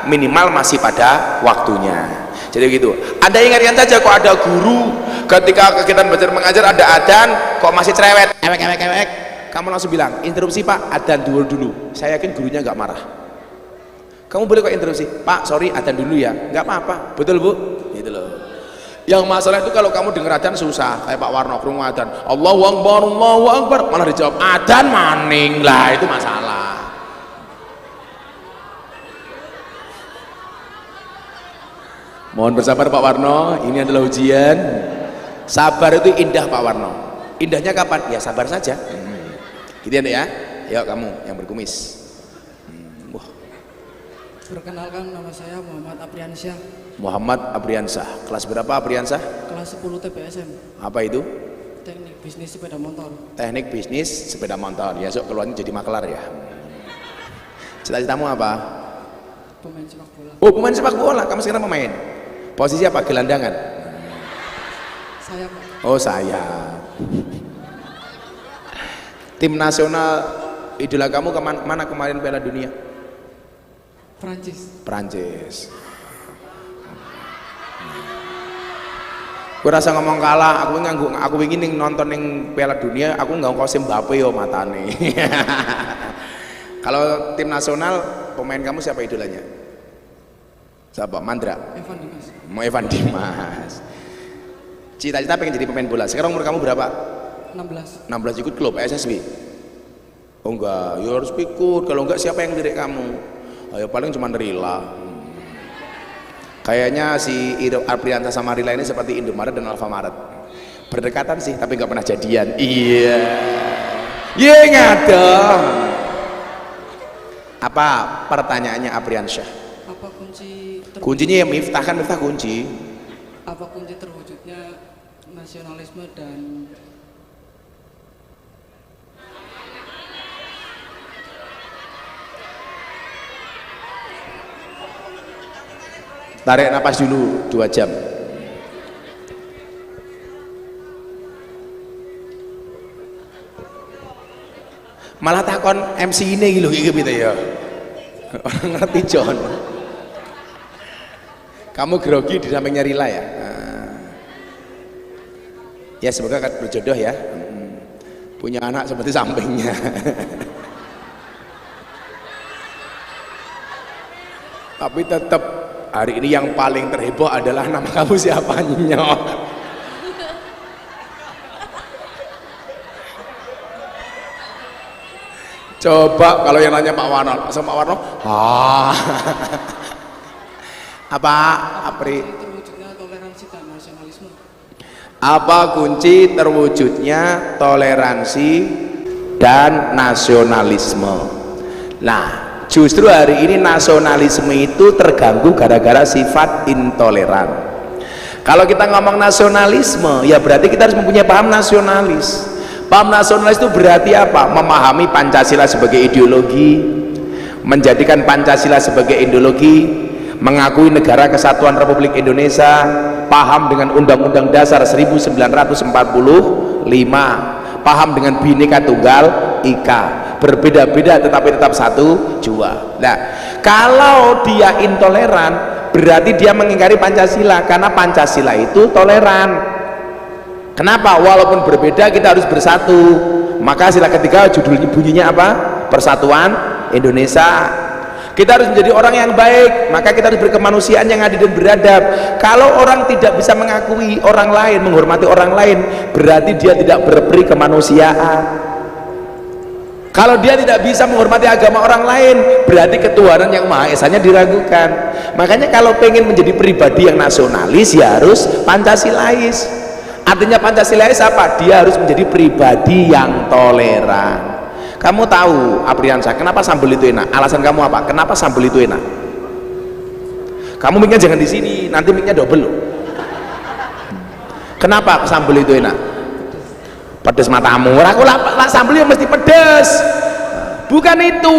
minimal masih pada waktunya. Jadi gitu. Anda ingatkan saja, kok ada guru ketika kegiatan belajar mengajar ada adzan kok masih cerewet, ewek, kamu langsung bilang interupsi Pak, adzan dulu. Saya yakin gurunya nggak marah. Kamu boleh kok interupsi, Pak sorry adzan dulu ya, nggak apa-apa, betul Bu? Gitu loh. Yang masalah itu kalau kamu dengar adzan susah, kayak Pak Warno krungu adzan, Allahu Akbar, malah dijawab adzan maning, lah itu masalah. Mohon bersabar Pak Warno, ini adalah ujian. Sabar itu indah Pak Warno. Indahnya kapan? Ya sabar saja. Gitu ya. Yuk kamu yang berkumis. Wah. Perkenalkan, nama saya Muhammad Apriansyah. Muhammad Apriansyah. Kelas berapa Apriansyah? Kelas 10 TBSM. Apa itu? Teknik bisnis sepeda motor. Teknik bisnis sepeda motor. Ya, sok keluarnya jadi makelar ya. Cita-citamu apa? Pemain sepak bola. Oh, pemain sepak bola. Kamu sekarang pemain. Posisi apa? Gelandangan. Saya Pak. Oh, saya. Tim nasional idola kamu mana kemarin Piala Dunia? Prancis. Gue rasa ngomong kalah, aku ingin nonton yang Piala Dunia, aku nggak kosim Mbappe yo matane. Kalau tim nasional, pemain kamu siapa idolanya? Siapa? Mandra? Evan Dimas. Mau Evan Dimas. Cita-cita pengen jadi pemain bola. Sekarang umur kamu berapa? 16. 16 ikut klub SSB? Oh enggak, ya harus ikut. Kalau enggak siapa yang lirik kamu? Ayo paling cuma Rila. Kayaknya si Apriansyah sama Rila ini seperti Indomaret dan Alfamaret. Berdekatan sih, tapi nggak pernah jadian. Iya. Iya ngadong. Apa pertanyaannya Apriansyah? Apa Kuncinya ya Miftah, kan Miftah kunci. Apa kunci terwujudnya nasionalisme dan Tarik napas dulu 2 jam. Malah takon MC ini gitu gitu ya. Orang ngerti John. Kamu grogi di sampingnya Rila ya. Ya semoga berjodoh ya. Punya anak seperti sampingnya. Tapi tetap hari ini yang paling terheboh adalah nama kamu siapa, Nyok? Coba kalau yang nanya Pak Warno, sama Pak Warno, apa Apri? Terwujudnya toleransi dan nasionalisme. Apa kunci terwujudnya toleransi dan nasionalisme? Nah, justru hari ini nasionalisme itu terganggu gara-gara sifat intoleran. Kalau kita ngomong nasionalisme, ya berarti kita harus mempunyai paham nasionalis. Paham nasionalis itu berarti apa? Memahami Pancasila sebagai ideologi, menjadikan Pancasila sebagai ideologi, mengakui negara kesatuan Republik Indonesia, paham dengan Undang-Undang Dasar 1945, paham dengan Bhinneka Tunggal Ika, berbeda-beda tetapi tetap satu jua. Nah, kalau dia intoleran berarti dia mengingkari Pancasila, karena Pancasila itu toleran. Kenapa? Walaupun berbeda kita harus bersatu. Maka sila ketiga judulnya bunyinya apa? Persatuan Indonesia. Kita harus menjadi orang yang baik, maka kita harus berkemanusiaan yang adil dan beradab. Kalau orang tidak bisa mengakui orang lain, menghormati orang lain, berarti dia tidak berperi kemanusiaan. Kalau dia tidak bisa menghormati agama orang lain, berarti ketuhanan yang Maha Esanya diragukan. Makanya kalau pengen menjadi pribadi yang nasionalis, ya harus Pancasilais. Artinya Pancasilais apa? Dia harus menjadi pribadi yang toleran. Kamu tahu, Apriansa, kenapa sambal itu enak? Alasan kamu apa? Kenapa sambal itu enak? Kamu miknya jangan di sini, nanti miknya double loh. Kenapa sambal itu enak? Pedes matamu. Aku lah sambal yang mesti pedes. Bukan itu.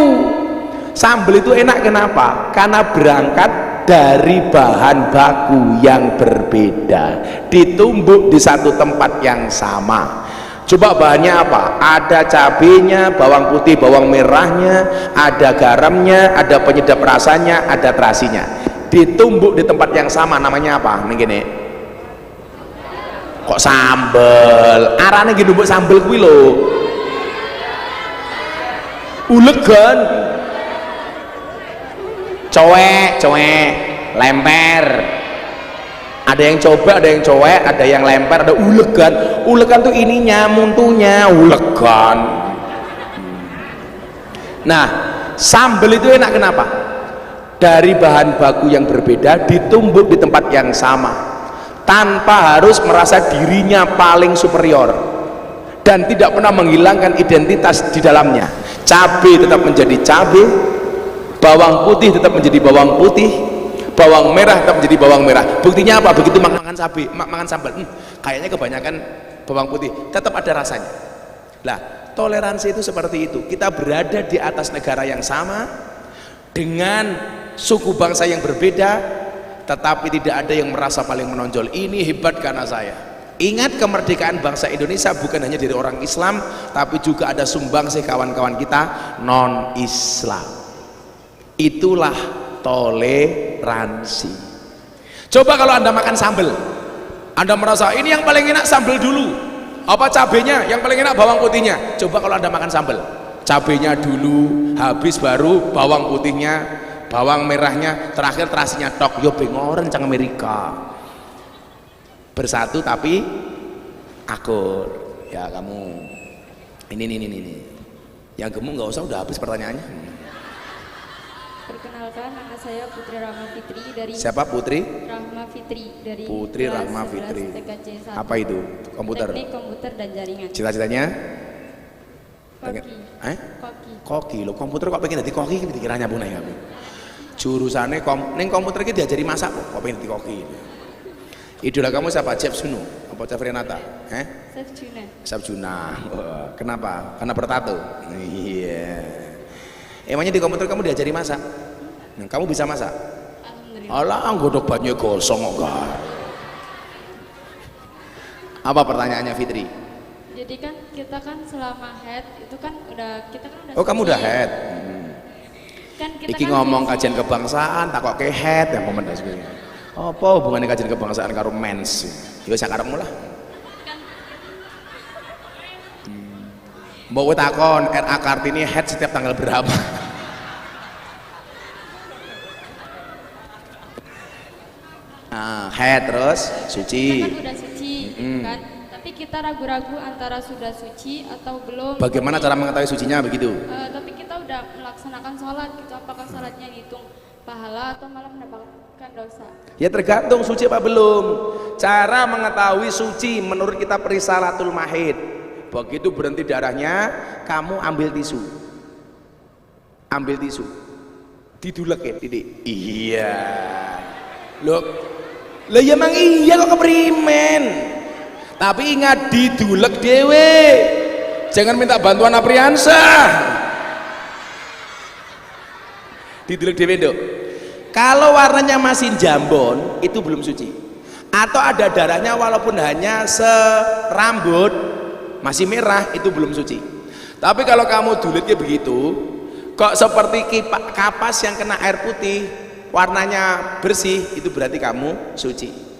Sambal itu enak kenapa? Karena berangkat dari bahan baku yang berbeda, ditumbuk di satu tempat yang sama. Coba bahannya apa? Ada cabenya, bawang putih, bawang merahnya, ada garamnya, ada penyedap rasanya, ada terasinya. Ditumbuk di tempat yang sama, namanya apa? Nih gini. Kok sambel? Arane gini numbuk sambel kuwi lho. Ulegan. Cowek, lemper. Ada yang coba, ada yang cowek, ada yang lemper, ada ulegan. Ulegan tuh ininya, muntunya, ulegan. Nah, sambal itu enak kenapa? Dari bahan baku yang berbeda ditumbuk di tempat yang sama, tanpa harus merasa dirinya paling superior dan tidak pernah menghilangkan identitas di dalamnya. Cabai tetap menjadi cabai, bawang putih tetap menjadi bawang putih, bawang merah tetap menjadi bawang merah. Buktinya apa? Begitu makan cabai, makan sambal, kayaknya kebanyakan bawang putih, tetap ada rasanya. Lah, toleransi itu seperti itu. Kita berada di atas negara yang sama dengan suku bangsa yang berbeda, tetapi tidak ada yang merasa paling menonjol. Ini hebat karena saya. Ingat, kemerdekaan bangsa Indonesia bukan hanya dari orang Islam, tapi juga ada sumbangsih kawan-kawan kita non-Islam. Itulah toleransi. Coba kalau Anda makan sambal, Anda merasa ini yang paling enak sambal dulu, apa cabenya? Yang paling enak bawang putihnya. Coba kalau Anda makan sambal, cabenya dulu, habis baru bawang putihnya, bawang merahnya, terakhir terasinya tok. Yo bengoren cang Amerika. Bersatu tapi akur. Ya kamu ini. Yang gemuk nggak usah, udah habis pertanyaannya. Perkenalkan, nama saya Putri Rahma Fitri dari. Siapa Putri? Rahma Fitri dari. Putri kelas Rahma 11 Fitri. TKJ 1. Apa itu? Komputer. Teknik komputer dan jaringan. Cita-citanya? Koki. Koki. Koki. Lo komputer kok pengen jadi koki? Pikirannya punah ya. Jurusannya neng komputer kita diajari masak kok pengen jadi koki. Idola kamu siapa? Chef Suno? Apa Chef Renata? Chef Juna. Chef Juna. Kenapa? Karena bertato. Iya. Emangnya di komputer kamu diajari masak? Kamu bisa masak? Alhamdulillah. Alah, godok banyu gosong kok. Apa pertanyaannya Fitri? Jadi kan kita kan selama head itu kan kita kan udah Oh, kamu udah suci. head. Kan kita Iki kan ngomong suci. kajian kebangsaan tak kok ke head ya momen dah sebenarnya. Apa hubungannya kajian kebangsaan karo mens? Ya sak karepmu lah. Mbok takon RA Kartini head setiap tanggal berapa? Head terus suci. Kita kan udah suci kan. Tapi kita ragu-ragu antara sudah suci atau belum. Bagaimana cara mengetahui sucinya begitu? Tapi kita udah melaksanakan sholat gitu. Apakah sholatnya dihitung pahala atau malah mendapatkan dosa? Ya tergantung suci apa belum. Cara mengetahui suci menurut kita Risalatul Mahid. Begitu berhenti darahnya, kamu ambil tisu. Ambil tisu. Didulekin, titik. Iya. Loh. Lah ya emang iya kok keprimen. Tapi ingat didulek dewe. Jangan minta bantuan Apriansah. Didulek dewe, Nduk. Kalau warnanya masih jambon, itu belum suci. Atau ada darahnya walaupun hanya serambut, masih merah, itu belum suci. Tapi kalau kamu dulitnya begitu, kok seperti kapas yang kena air putih, warnanya bersih, itu berarti kamu suci.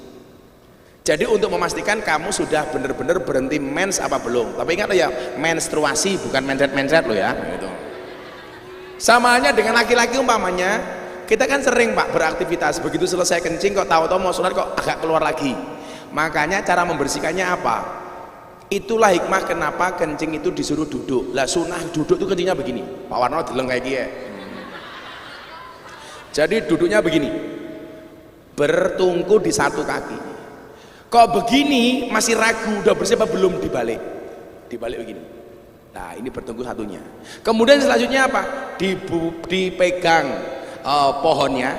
Jadi untuk memastikan kamu sudah benar-benar berhenti mens apa belum. Tapi ingat ya, menstruasi bukan mencret-mencret lo ya gitu. Sama halnya dengan laki-laki umpamanya, kita kan sering Pak beraktivitas, begitu selesai kencing kok tahu-tahu mau sholat kok agak keluar lagi. Makanya cara membersihkannya apa? Itulah hikmah kenapa kencing itu disuruh duduk. Lah sunah duduk itu kencingnya begini. Pak Warno deleng kayak gini. Jadi duduknya begini, bertungku di satu kaki. Kok begini masih ragu, udah bersih apa belum, dibalik begini. Nah ini bertungku satunya. Kemudian selanjutnya apa? Dipegang pohonnya,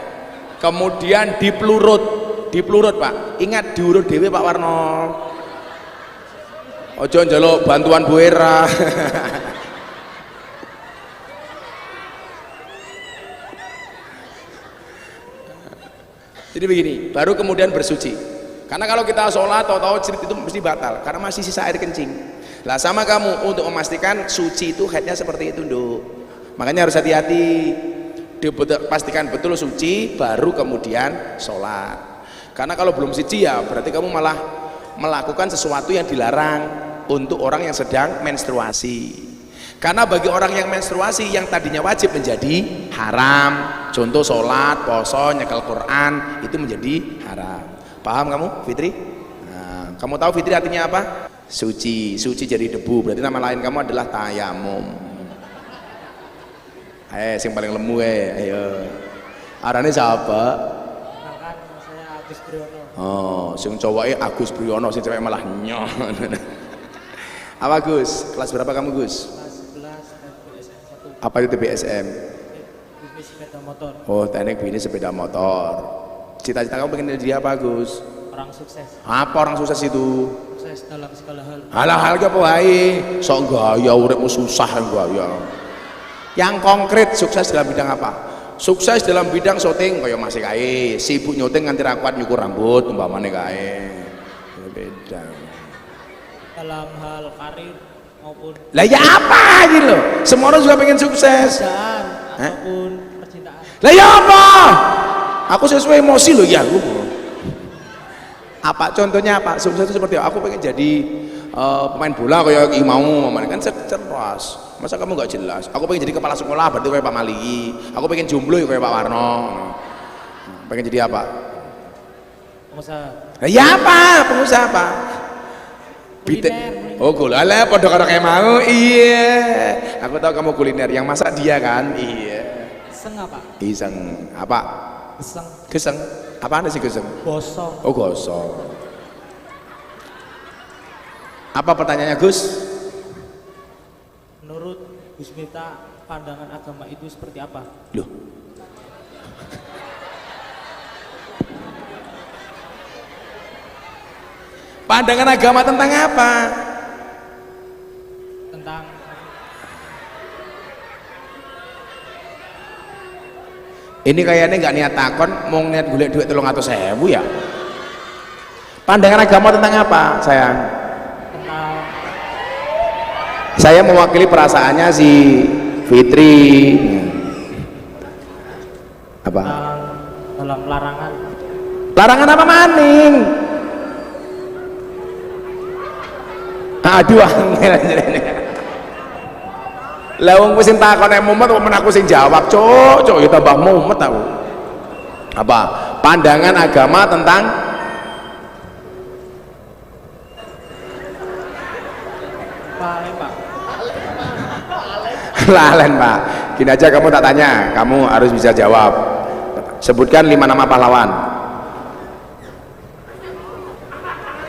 kemudian dipelurut Pak. Ingat diurut dewe Pak Warno. Ojo njaluk bantuan Bu Era. Jadi begini, baru kemudian bersuci. Karena kalau kita sholat tahu-tahu cerit itu mesti batal, karena masih sisa air kencing. Lah sama kamu untuk memastikan suci itu headnya seperti itu, Nduk. Makanya harus hati-hati. Pastikan betul suci, baru kemudian sholat. Karena kalau belum suci ya berarti kamu malah melakukan sesuatu yang dilarang untuk orang yang sedang menstruasi. Karena bagi orang yang menstruasi yang tadinya wajib menjadi haram. Contoh sholat, poso, nyekel Quran itu menjadi haram. Paham kamu Fitri? Nah, kamu tahu Fitri artinya apa? Suci, suci jadi debu. Berarti nama lain kamu adalah tayamum. Yang paling lemu ayo. Arane siapa? Kan saya Agus Priyono. Oh, sing cowoknya Agus Priyono, sing cewek malah nyoh. Apa Gus? Kelas berapa kamu Gus? Kelas 11 dan BSM 1. Apa itu TBSM? Bisnis sepeda motor. Oh, teknik bisnis sepeda motor. Cita-cita kamu pengen jadi apa Gus? Orang sukses. Apa orang sukses itu? Sukses dalam segala hal. Hal-hal apa wae? Sok gaya uripmu susah gaya. Yang konkret sukses dalam bidang apa? Sukses dalam bidang syuting kaya masih kae, sibuk nyuting nganti ra kuat nyukur rambut umpamane kae. Ya beda. Dalam hal karir maupun Lah ya apa gitu loh? Semua orang juga pengen sukses. pekerjaan ataupun percintaan. Lah ya apa? Aku sesuai emosi loh ya aku. Apa contohnya apa? Sukses itu seperti apa? Aku pengen jadi pemain bola kayak Ki mau, kan cerdas. Masa kamu nggak jelas? Aku pengen jadi kepala sekolah berarti kayak Pak Maliki. Aku pengen jomblo kayak Pak Warno. Pengen jadi apa? Pengusaha. Lah ya apa? Pengusaha apa? Kuliner. Oh kuliner, podo karo kayak mau. Iya. Aku tahu kamu kuliner. Yang masak dia kan? Iya. Iseng apa? Iseng apa? Iseng. Geseng. Apaan sih geseng? Bosong. Oh gosong. Apa pertanyaannya Gus? Menurut Gus Miftah, pandangan agama itu seperti apa? Loh. Pandangan agama tentang apa? Tentang Ini kayaknya nggak niat takon, mau niat golek duit 300.000 ya. Pandangan agama tentang apa, sayang? tentang Saya mewakili perasaannya si Fitri. Apa? Dalam larangan. Larangan apa maning? Aduh angel. Lah wong wis takone mumet kok men aku sing jawab, Cuk. Cuk ya tambah mumet aku. Apa? Pandangan agama tentang lalen, Pak. Gini aja, kamu tak tanya, kamu harus bisa jawab. Sebutkan 5 nama pahlawan.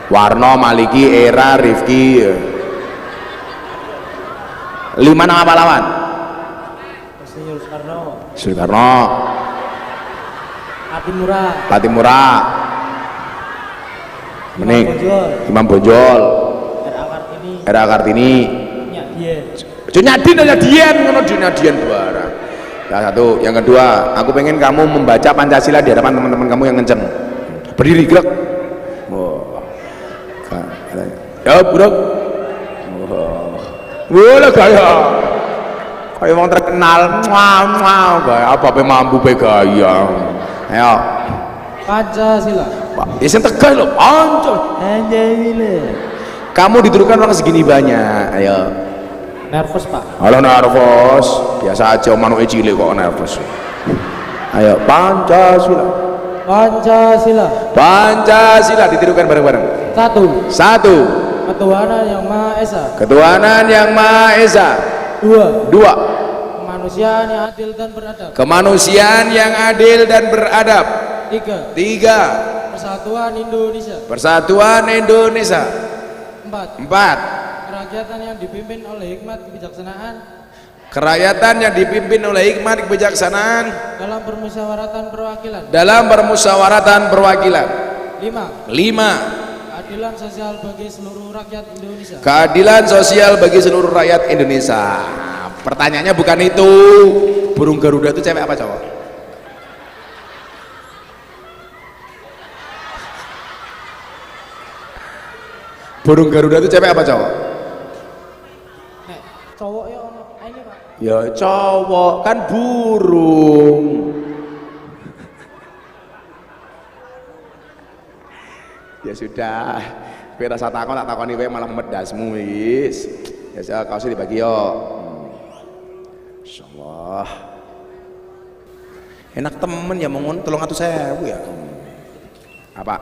Warno, Maliki, Era, Rifki. 5 nama pahlawan. Soekarno, Patimura, Menik, Imam Bonjol, Era Kartini, Nyadien ngono Nyadien barang. Yang satu, yang kedua, aku pengen kamu membaca Pancasila di hadapan teman-teman kamu yang kenceng. Berdiri gerak. Wah. Ya, buruk. Wah, gaya. Kayak wong terkenal. Gaya apa pe mampu pe gaya. Ayo. Pancasila. Ya sing tegas lho, Pancasila. Kamu dituduhkan orang segini banyak. Ayo. Nervous, Pak. Halo nervous, biasa aja manuke cilik kok nervous. Ayo Pancasila. Pancasila. Pancasila ditirukan bareng-bareng. Satu. Ketuhanan yang Maha Esa. Ketuhanan yang Maha Esa. Dua. Kemanusiaan yang adil dan beradab. Kemanusiaan yang adil dan beradab. Tiga. Persatuan Indonesia. Persatuan Indonesia. Empat. Kerakyatan yang dipimpin oleh hikmat kebijaksanaan. Kerakyatan yang dipimpin oleh hikmat kebijaksanaan. Dalam permusyawaratan perwakilan. Dalam permusyawaratan perwakilan. 5. Keadilan sosial bagi seluruh rakyat Indonesia. Keadilan sosial bagi seluruh rakyat Indonesia. Pertanyaannya bukan itu. Burung Garuda itu cewek apa cowok? Burung Garuda itu cewek apa cowok? Cowok ya ono ini, Pak. Ya cowok, kan burung. Ya sudah, kowe rasa takon tak takoni kowe malah medasmu wis. Ya kaosnya dibagi yo. Insyaallah. Enak temen ya mongon 300.000 ya. Apa?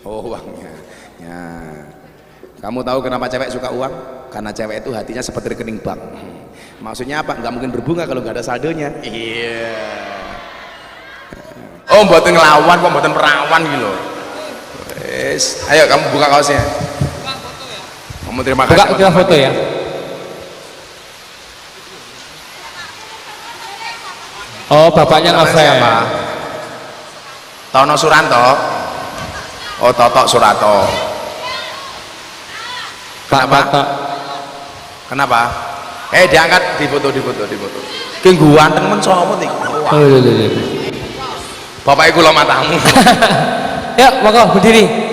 Oh uangnya. Ya. Kamu tahu kenapa cewek suka uang? Karena cewek itu hatinya seperti rekening bank. Maksudnya apa? Nggak mungkin berbunga kalau nggak ada saldonya. Iya. Oh, mboten ngelawan kok, mboten perawan gitu loh. Wes, ayo kamu buka kaosnya. Kamu terima kasih. Buka kita foto ya. Oh, bapaknya Novel. Tono Suranto. Oh, Totok Surato. Kenapa? Kenapa? Diangkat, difoto. Kengguan temen sopo iki? Oh, iya. Bapak iku lo matamu. Ya, monggo berdiri.